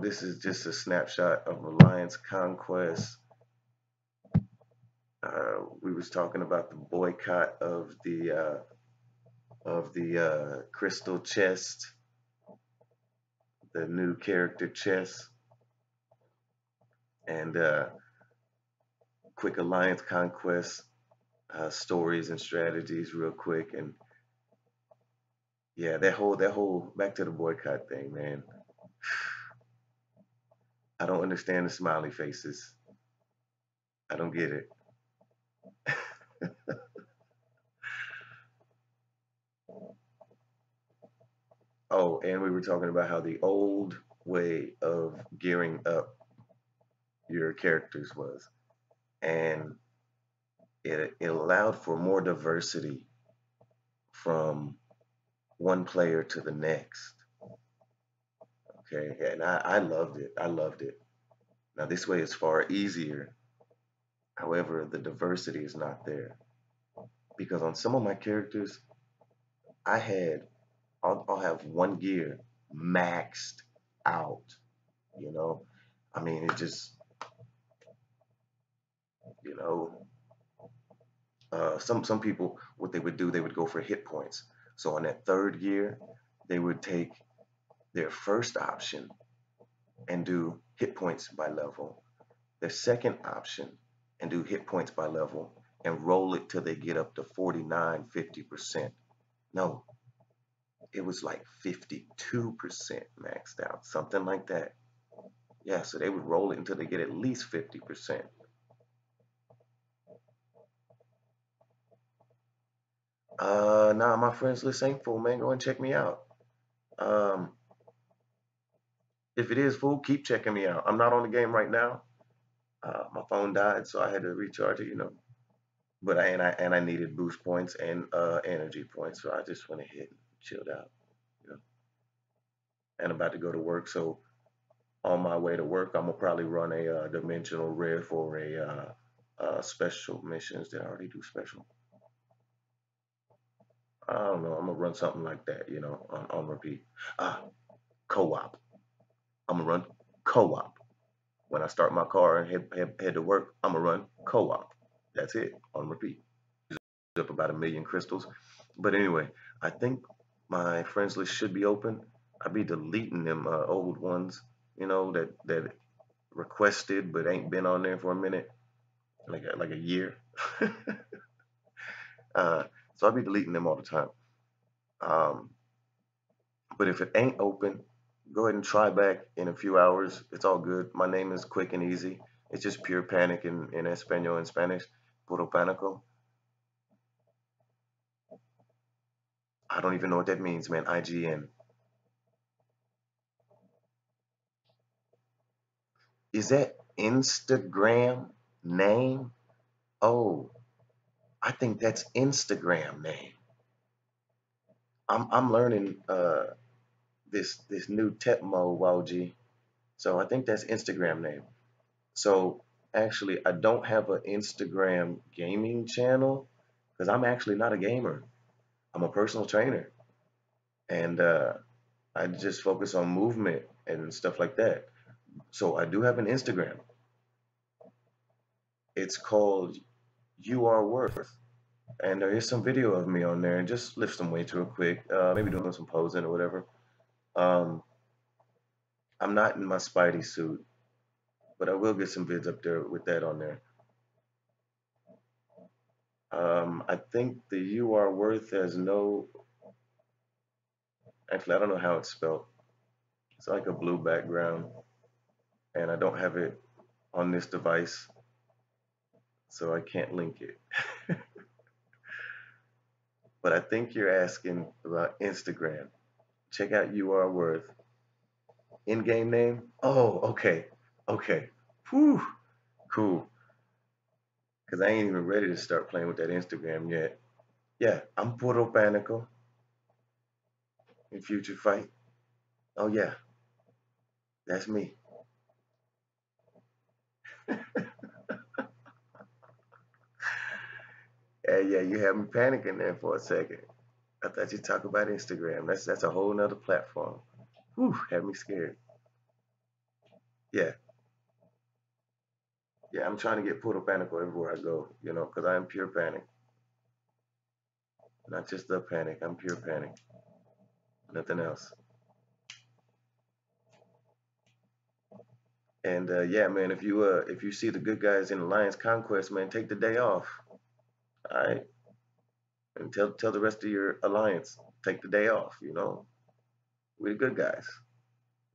this is just a snapshot of Alliance Conquest. We was talking about the boycott of the crystal chest, the new character chest, and quick Alliance Conquest stories and strategies real quick. And yeah, that whole back to the boycott thing, man. I don't understand the smiley faces. I don't get it. Oh, and we were talking about how the old way of gearing up your characters was, and it allowed for more diversity from one player to the next. Okay, and I loved it. I loved it. Now this way is far easier. However, the diversity is not there because on some of my characters, I had I'll have one gear maxed out. You know, I mean it just you know some people what they would do they would go for hit points. So on that third gear, they would take their first option and do hit points by level. Their second option and do hit points by level and roll it till they get up to 49, 50%. No, it was like 52% maxed out, something like that. Yeah, so they would roll it until they get at least 50%. Nah, my friends list ain't full, man. Go and check me out. Um, if it is full, keep checking me out. I'm not on the game right now. My phone died, so I had to recharge it, you know. But I needed boost points and energy points, so I just went ahead and chilled out, you know. And I'm about to go to work, so on my way to work, I'm gonna probably run a dimensional rift or a special missions. Did I already do special? I don't know. I'm gonna run something like that, you know, on repeat. Ah, co-op. I'm gonna run co-op. When I start my car and head to work, I'm gonna run co-op. That's it on repeat. Up about 1 million crystals. But anyway, I think my friends list should be open. I'll be deleting them old ones, you know, that requested but ain't been on there for a minute, like a year. uh, so I'll be deleting them all the time. Um, but if it ain't open, go ahead and try back in a few hours. It's all good. My name is quick and easy. It's just pure panic in Espanol and Spanish. Puro panico. I don't even know what that means, man. IGN. Is that Instagram name? Oh, I think that's Instagram name. I'm learning this new Tepmo Wauji. So I think that's Instagram name. So actually I don't have an Instagram gaming channel because I'm actually not a gamer. I'm a personal trainer and I just focus on movement and stuff like that. So I do have an Instagram. It's called You Are Worth. And there is some video of me on there and just lift some weights real quick, maybe doing some posing or whatever. Um, I'm not in my Spidey suit, but I will get some vids up there with that on there. I think the You Are Worth has no, actually, I don't know how it's spelled. It's like a blue background, and I don't have it on this device, so I can't link it. But I think you're asking about Instagram. Check out You Are Worth. In-game name? Oh, okay. Okay. Whew. Cool. Because I ain't even ready to start playing with that Instagram yet. Yeah, I'm Puro Panico in Future Fight. Oh, yeah, that's me. Hey, yeah, you had me panicking there for a second. I thought you talk about Instagram. That's a whole nother platform. Whew, had me scared. Yeah, yeah, I'm trying to get Puro Panico everywhere I go, because I am pure panic. Not just the panic, I'm pure panic. Nothing else. And yeah, man, if you see the good guys in Alliance Conquest, man, take the day off. All right, and tell the rest of your alliance, take the day off. We're the good guys.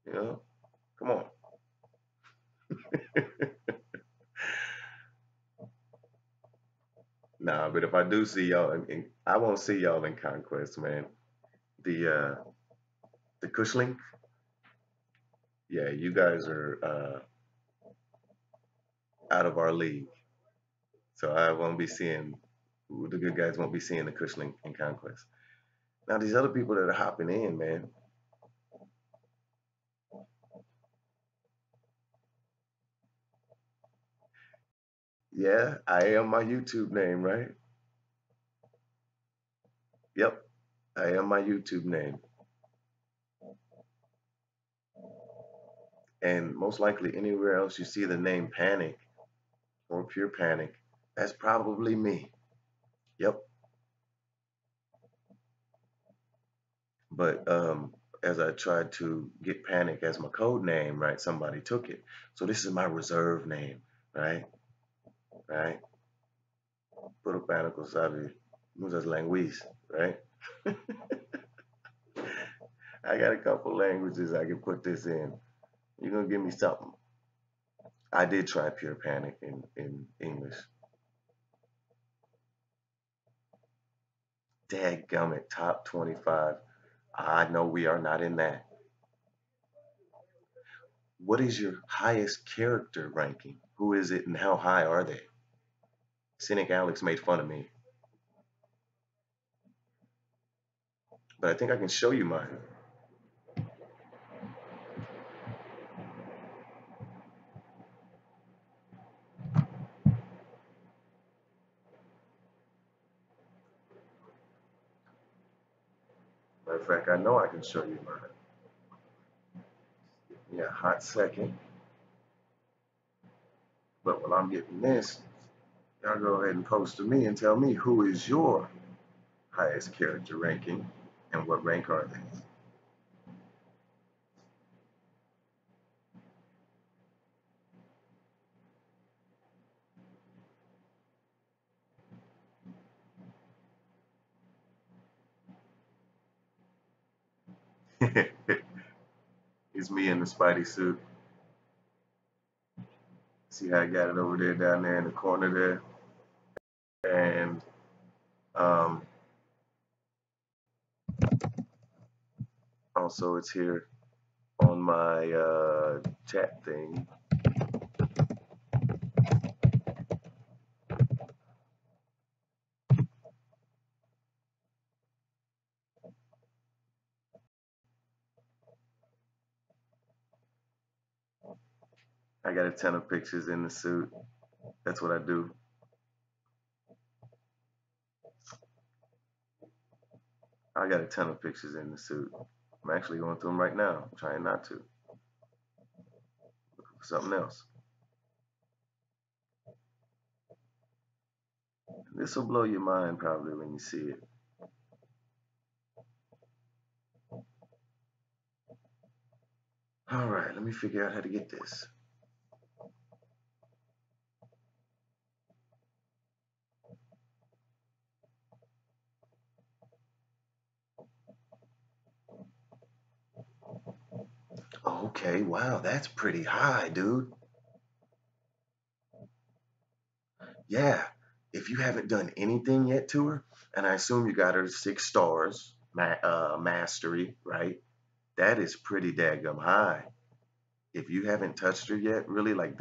You know, come on. Nah, but if I do see y'all, I won't see y'all in Conquest, man. The Cushling, yeah, you guys are out of our league, so I won't be seeing the good guys won't be seeing the Cushling in Conquest. Now these other people that are hopping in, man. Yeah, I am my YouTube name, right? Yep, I am my YouTube name. And most likely anywhere else you see the name Panic or Pure Panic, that's probably me. Yep. But as I tried to get Panic as my code name, right, somebody took it. So this is my reserve name, right? Right? Puro Panico sabe muchas languages, right? I got a couple languages I can put this in. You're gonna give me something. I did try Pure Panic in English. Dadgummit, top 25. I know we are not in that. What is your highest character ranking? Who is it and how high are they? Cynic Alex made fun of me, but I think I can show you mine. Matter of fact, I know I can show you mine. Yeah, hot second. But while I'm getting this, y'all go ahead and post to me and tell me who is your highest character ranking and what rank are they? It's me in the Spidey suit. See how I got it over there down there in the corner there? And um, also it's here on my chat thing. I got a ton of pictures in the suit. That's what I do. I got a ton of pictures in the suit. I'm actually going through them right now. I'm trying not to. Something else. This will blow your mind probably when you see it. All right, let me figure out how to get this. Okay, wow, that's pretty high, dude. Yeah, if you haven't done anything yet to her, and I assume you got her 6 stars, mastery, right? That is pretty daggum high. If you haven't touched her yet, really, like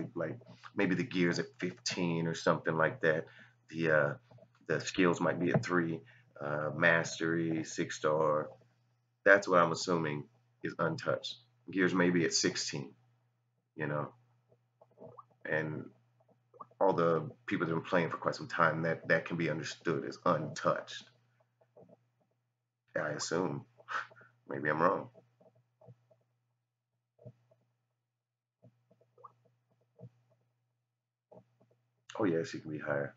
maybe the gears at 15 or something like that. The skills might be at 3, mastery 6 star. That's what I'm assuming is untouched. Gears maybe at 16, you know, and all the people that have been playing for quite some time, that can be understood as untouched. I assume. Maybe I'm wrong. Oh yeah, she can be higher.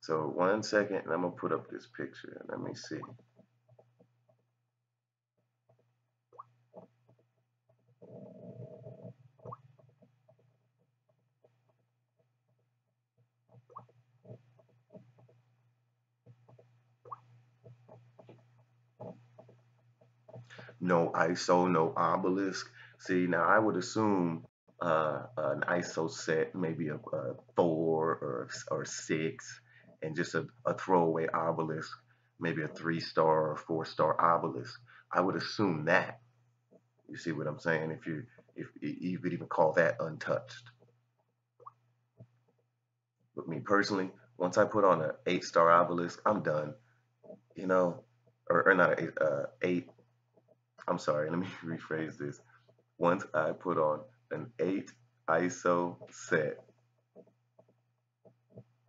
So 1 second, and I'm gonna put up this picture. Let me see. No ISO, no obelisk. See, now I would assume an ISO set, maybe a 4 or 6, and just a throwaway obelisk, maybe a 3 star or 4 star obelisk. I would assume that. You see what I'm saying? If you could even call that untouched. But me personally, once I put on an 8 star obelisk, I'm done. You know, or not an 8, 8. I'm sorry. Let me rephrase this. Once I put on an 8 ISO set,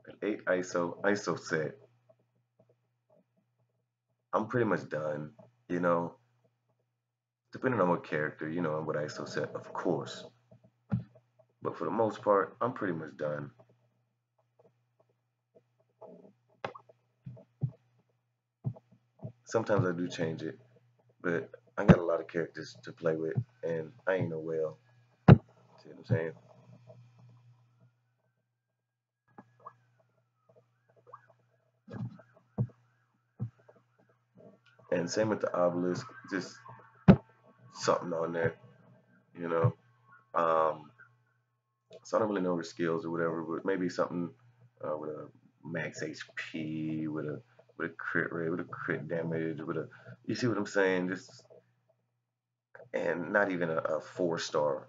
an 8 ISO set, I'm pretty much done. You know, depending on what character, and what ISO set, of course. But for the most part, I'm pretty much done. Sometimes I do change it, but I got a lot of characters to play with, and I ain't no whale. See what I'm saying? And same with the obelisk, just something on there, you know. Um, so I don't really know her skills or whatever, but maybe something with a max HP, with a crit rate, with a crit damage, with a, you see what I'm saying? Just, and not even a 4 star,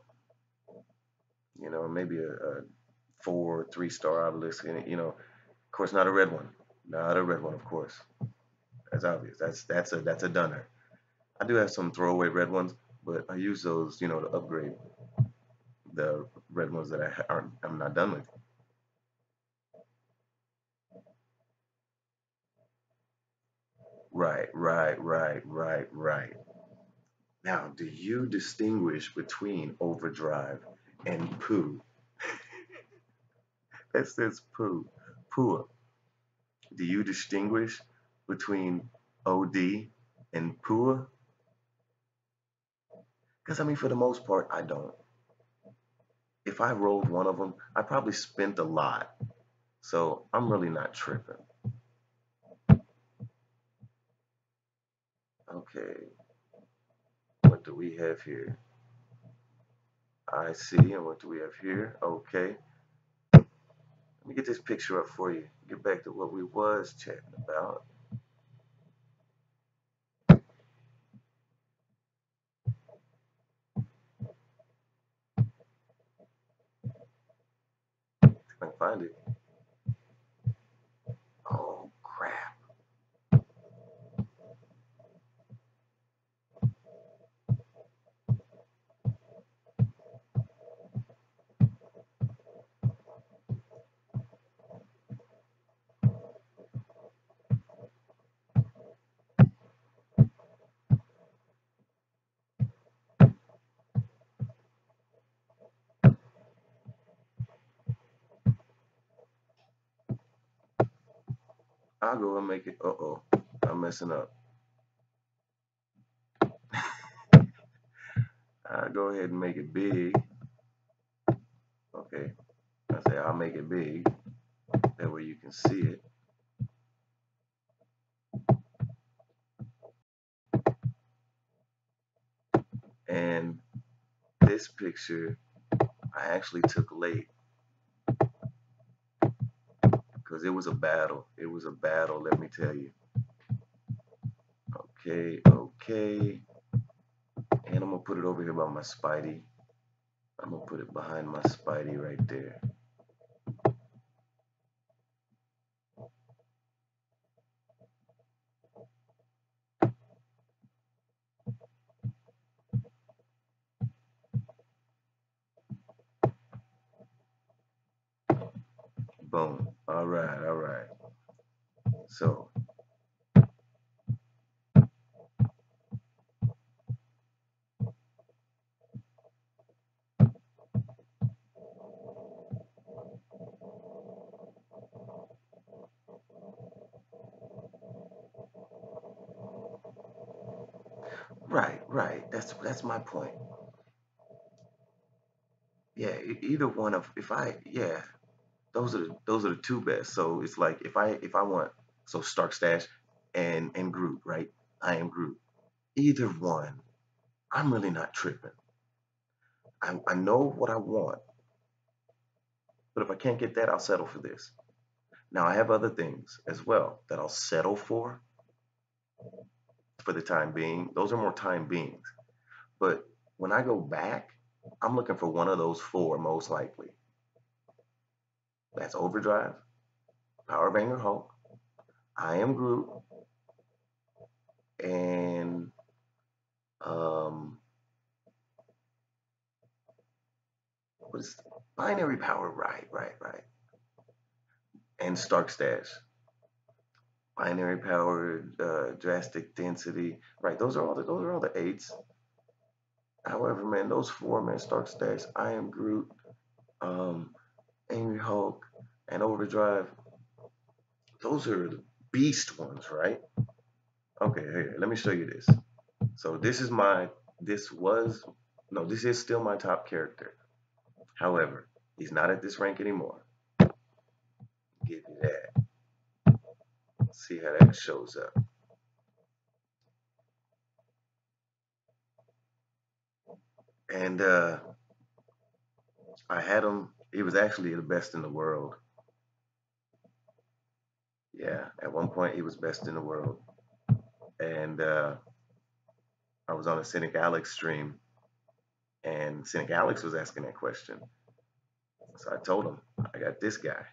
maybe a 4, 3 star obelisk, and of course not a red one, not a red one, of course. That's obvious. That's a dunner. I do have some throwaway red ones, but I use those, to upgrade the red ones that I'm not done with. Right, right, right, right, right. Now, do you distinguish between overdrive and poo? That says poo. Pua. Do you distinguish between OD and pua? Because, I mean, for the most part, I don't. If I rolled one of them, I probably spent a lot. So I'm really not tripping. Okay, what do we have here? I see, and what do we have here? Okay, let me get this picture up for you. Get back to what we was chatting about. If I can find it. Oh crap. I'll go and make it. Uh-oh, I'm messing up. I'll go ahead and make it big. Okay, I say I'll make it big. That way you can see it. And this picture I actually took late because it was a battle. It was a battle, let me tell you. Okay, okay. And I'm gonna put it over here by my Spidey. I'm gonna put it behind my Spidey right there. Boom. All right, all right. So, right, right. That's my point. Yeah, either one of if I yeah, those are the two best. So it's like if I want so Stark Stash and Groot, right? I am Groot. Either one, I'm really not tripping. I know what I want, but if I can't get that, I'll settle for this. Now I have other things as well that I'll settle for the time being. Those are more time beings. But when I go back, I'm looking for one of those four most likely. That's Overdrive, Power Banger Hulk, I Am Groot, and um, what is Binary Power? Right, right, right. And Stark Stash. Binary Power, Drastic Density. Right, those are all the eights. However, man, those four, man, Stark Stash, I Am Groot, um, Angry Hulk, and Overdrive. Those are the beast ones, right? Okay, here, let me show you this. So this was, no, this is still my top character. However, he's not at this rank anymore. Give you that. See how that shows up. And I had him. He was actually the best in the world. Yeah, at one point he was best in the world. And I was on a Cynic Alex stream, and Cynic Alex was asking that question. So I told him, I got this guy,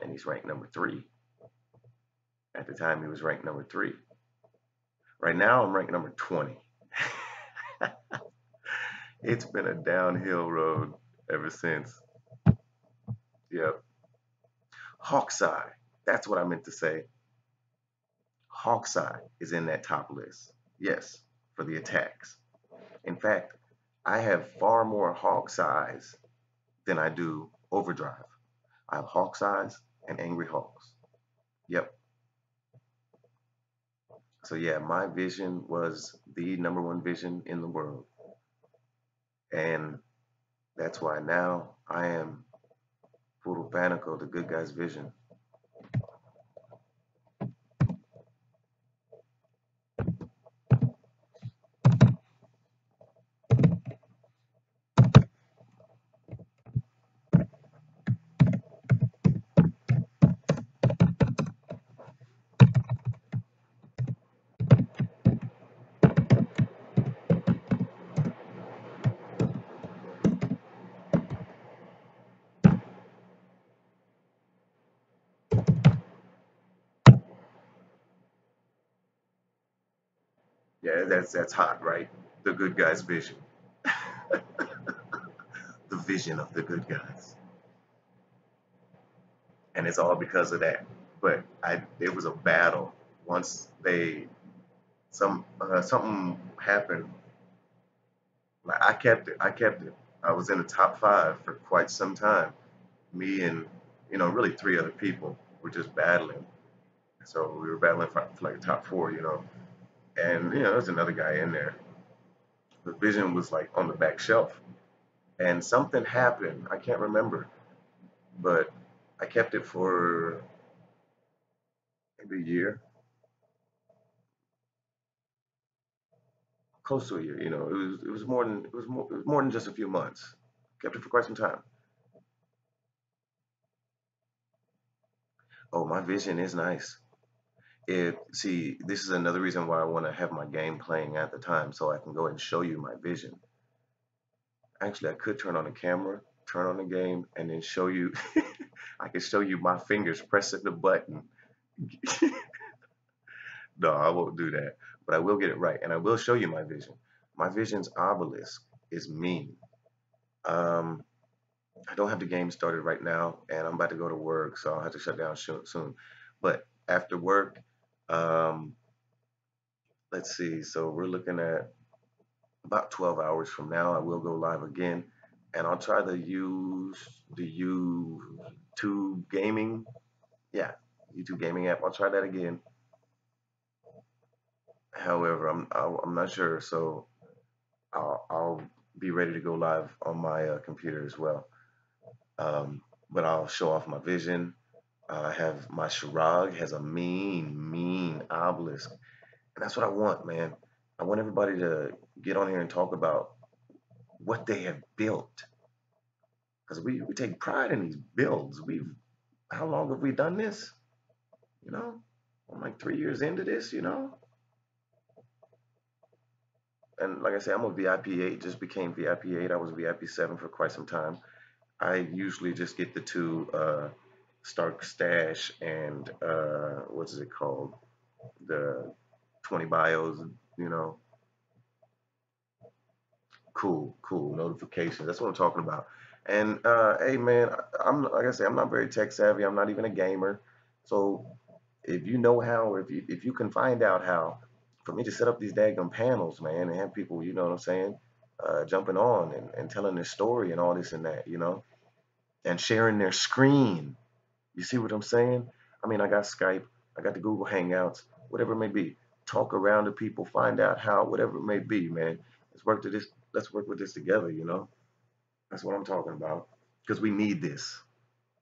and he's ranked number 3. At the time, he was ranked number 3. Right now, I'm ranked number 20. It's been a downhill road ever since. Yep. Hawkeye. That's what I meant to say. Hawkeye is in that top list. Yes, for the attacks. In fact, I have far more Hawkeyes than I do Overdrive. I have Hawkeyes and Angry Hawks. Yep. So yeah, my vision was the number one vision in the world. And that's why now I am Puro Panico, the good guy's vision. Yeah, that's hot, right? The good guy's vision. The vision of the good guys. And it's all because of that. But it was a battle. Once something happened, like I kept it. I kept it. I was in the top 5 for quite some time. Me and really 3 other people were just battling. So we were battling for like the top four, and there's another guy in there. The vision was like on the back shelf, and something happened. I can't remember, but I kept it for maybe a year, close to a year. It was more than just a few months. Kept it for quite some time. Oh, my vision is nice. See, this is another reason why I want to have my game playing at the time, so I can go and show you my vision. Actually, I could turn on the camera, turn on the game, and then show you. I could show you my fingers pressing the button. No, I won't do that, but I will get it right, and I will show you my vision. My vision's obelisk is mean. Um, I don't have the game started right now, and I'm about to go to work, so I'll have to shut down soon. But after work, um, let's see. So we're looking at about 12 hours from now. I will go live again, and I'll try to use the YouTube gaming, yeah, YouTube gaming app. I'll try that again. However, I'm not sure, so I'll be ready to go live on my computer as well. But I'll show off my vision. I have my Shirag has a mean obelisk, and that's what I want, man. I want everybody to get on here and talk about what they have built, because we take pride in these builds. How long have we done this? You know, I'm like 3 years into this. And like I said, I'm a VIP 8. Just became VIP 8. I was VIP 7 for quite some time. I usually just get the two Stark Stash and what's it called? The 20 bios, you know. Cool notifications. That's what I'm talking about. And hey man, I'm like I say, I'm not very tech savvy. I'm not even a gamer. So if you know how, or if you can find out how for me to set up these daggum panels, man, and have people, you know what I'm saying, jumping on and telling their story and all this and that, and sharing their screen. You see what I'm saying? I mean, I got Skype, I got the Google Hangouts, whatever it may be. Talk around to people, find out how, whatever it may be, man. Let's work to this. Let's work with this together. That's what I'm talking about. Because we need this.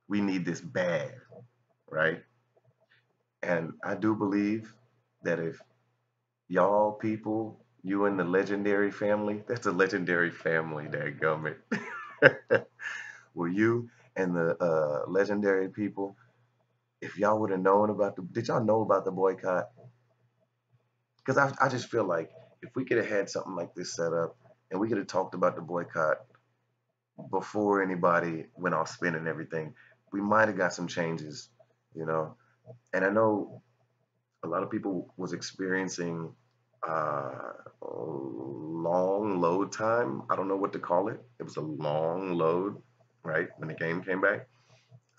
We need this bad, right? And I do believe that if y'all people, you and the legendary family, that's a legendary family, dadgummit. Well, you and the legendary people, if y'all would have known did y'all know about the boycott? Because I just feel like if we could have had something like this set up and we could have talked about the boycott before anybody went off spinning everything, we might have got some changes, you know. And I know a lot of people was experiencing long load time. I don't know what to call it. It was a long load, right, when the game came back.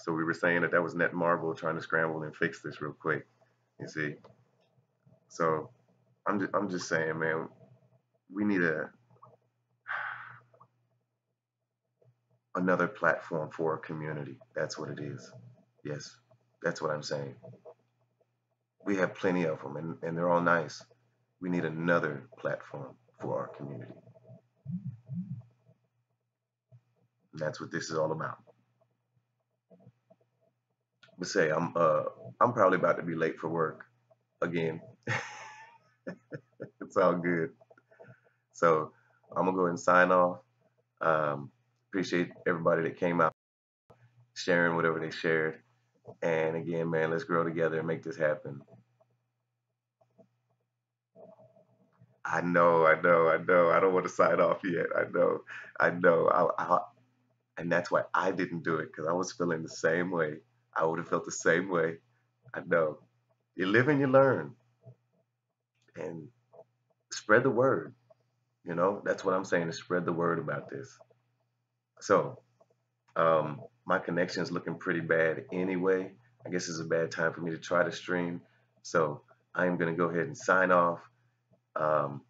So we were saying that was Netmarble trying to scramble and fix this real quick. You see. So I'm just saying, man, we need another platform for our community. That's what it is. Yes, that's what I'm saying. We have plenty of them, and they're all nice. We need another platform for our community. And that's what this is all about. But say I'm probably about to be late for work again. It's all good. So I'm gonna go ahead and sign off. Um, Appreciate everybody that came out sharing whatever they shared. And again, man, let's grow together and make this happen. I know. I don't want to sign off yet. I know. And that's why I didn't do it because I was feeling the same way. I would have felt the same way. I know. You live and you learn, and spread the word. That's what I'm saying to spread the word about this. So, my connection is looking pretty bad anyway. I guess it's a bad time for me to try to stream. So, I am going to go ahead and sign off. Um,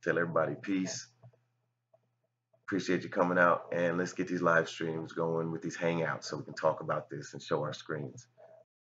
Tell everybody peace. Appreciate you coming out, and let's get these live streams going with these hangouts so we can talk about this and show our screens.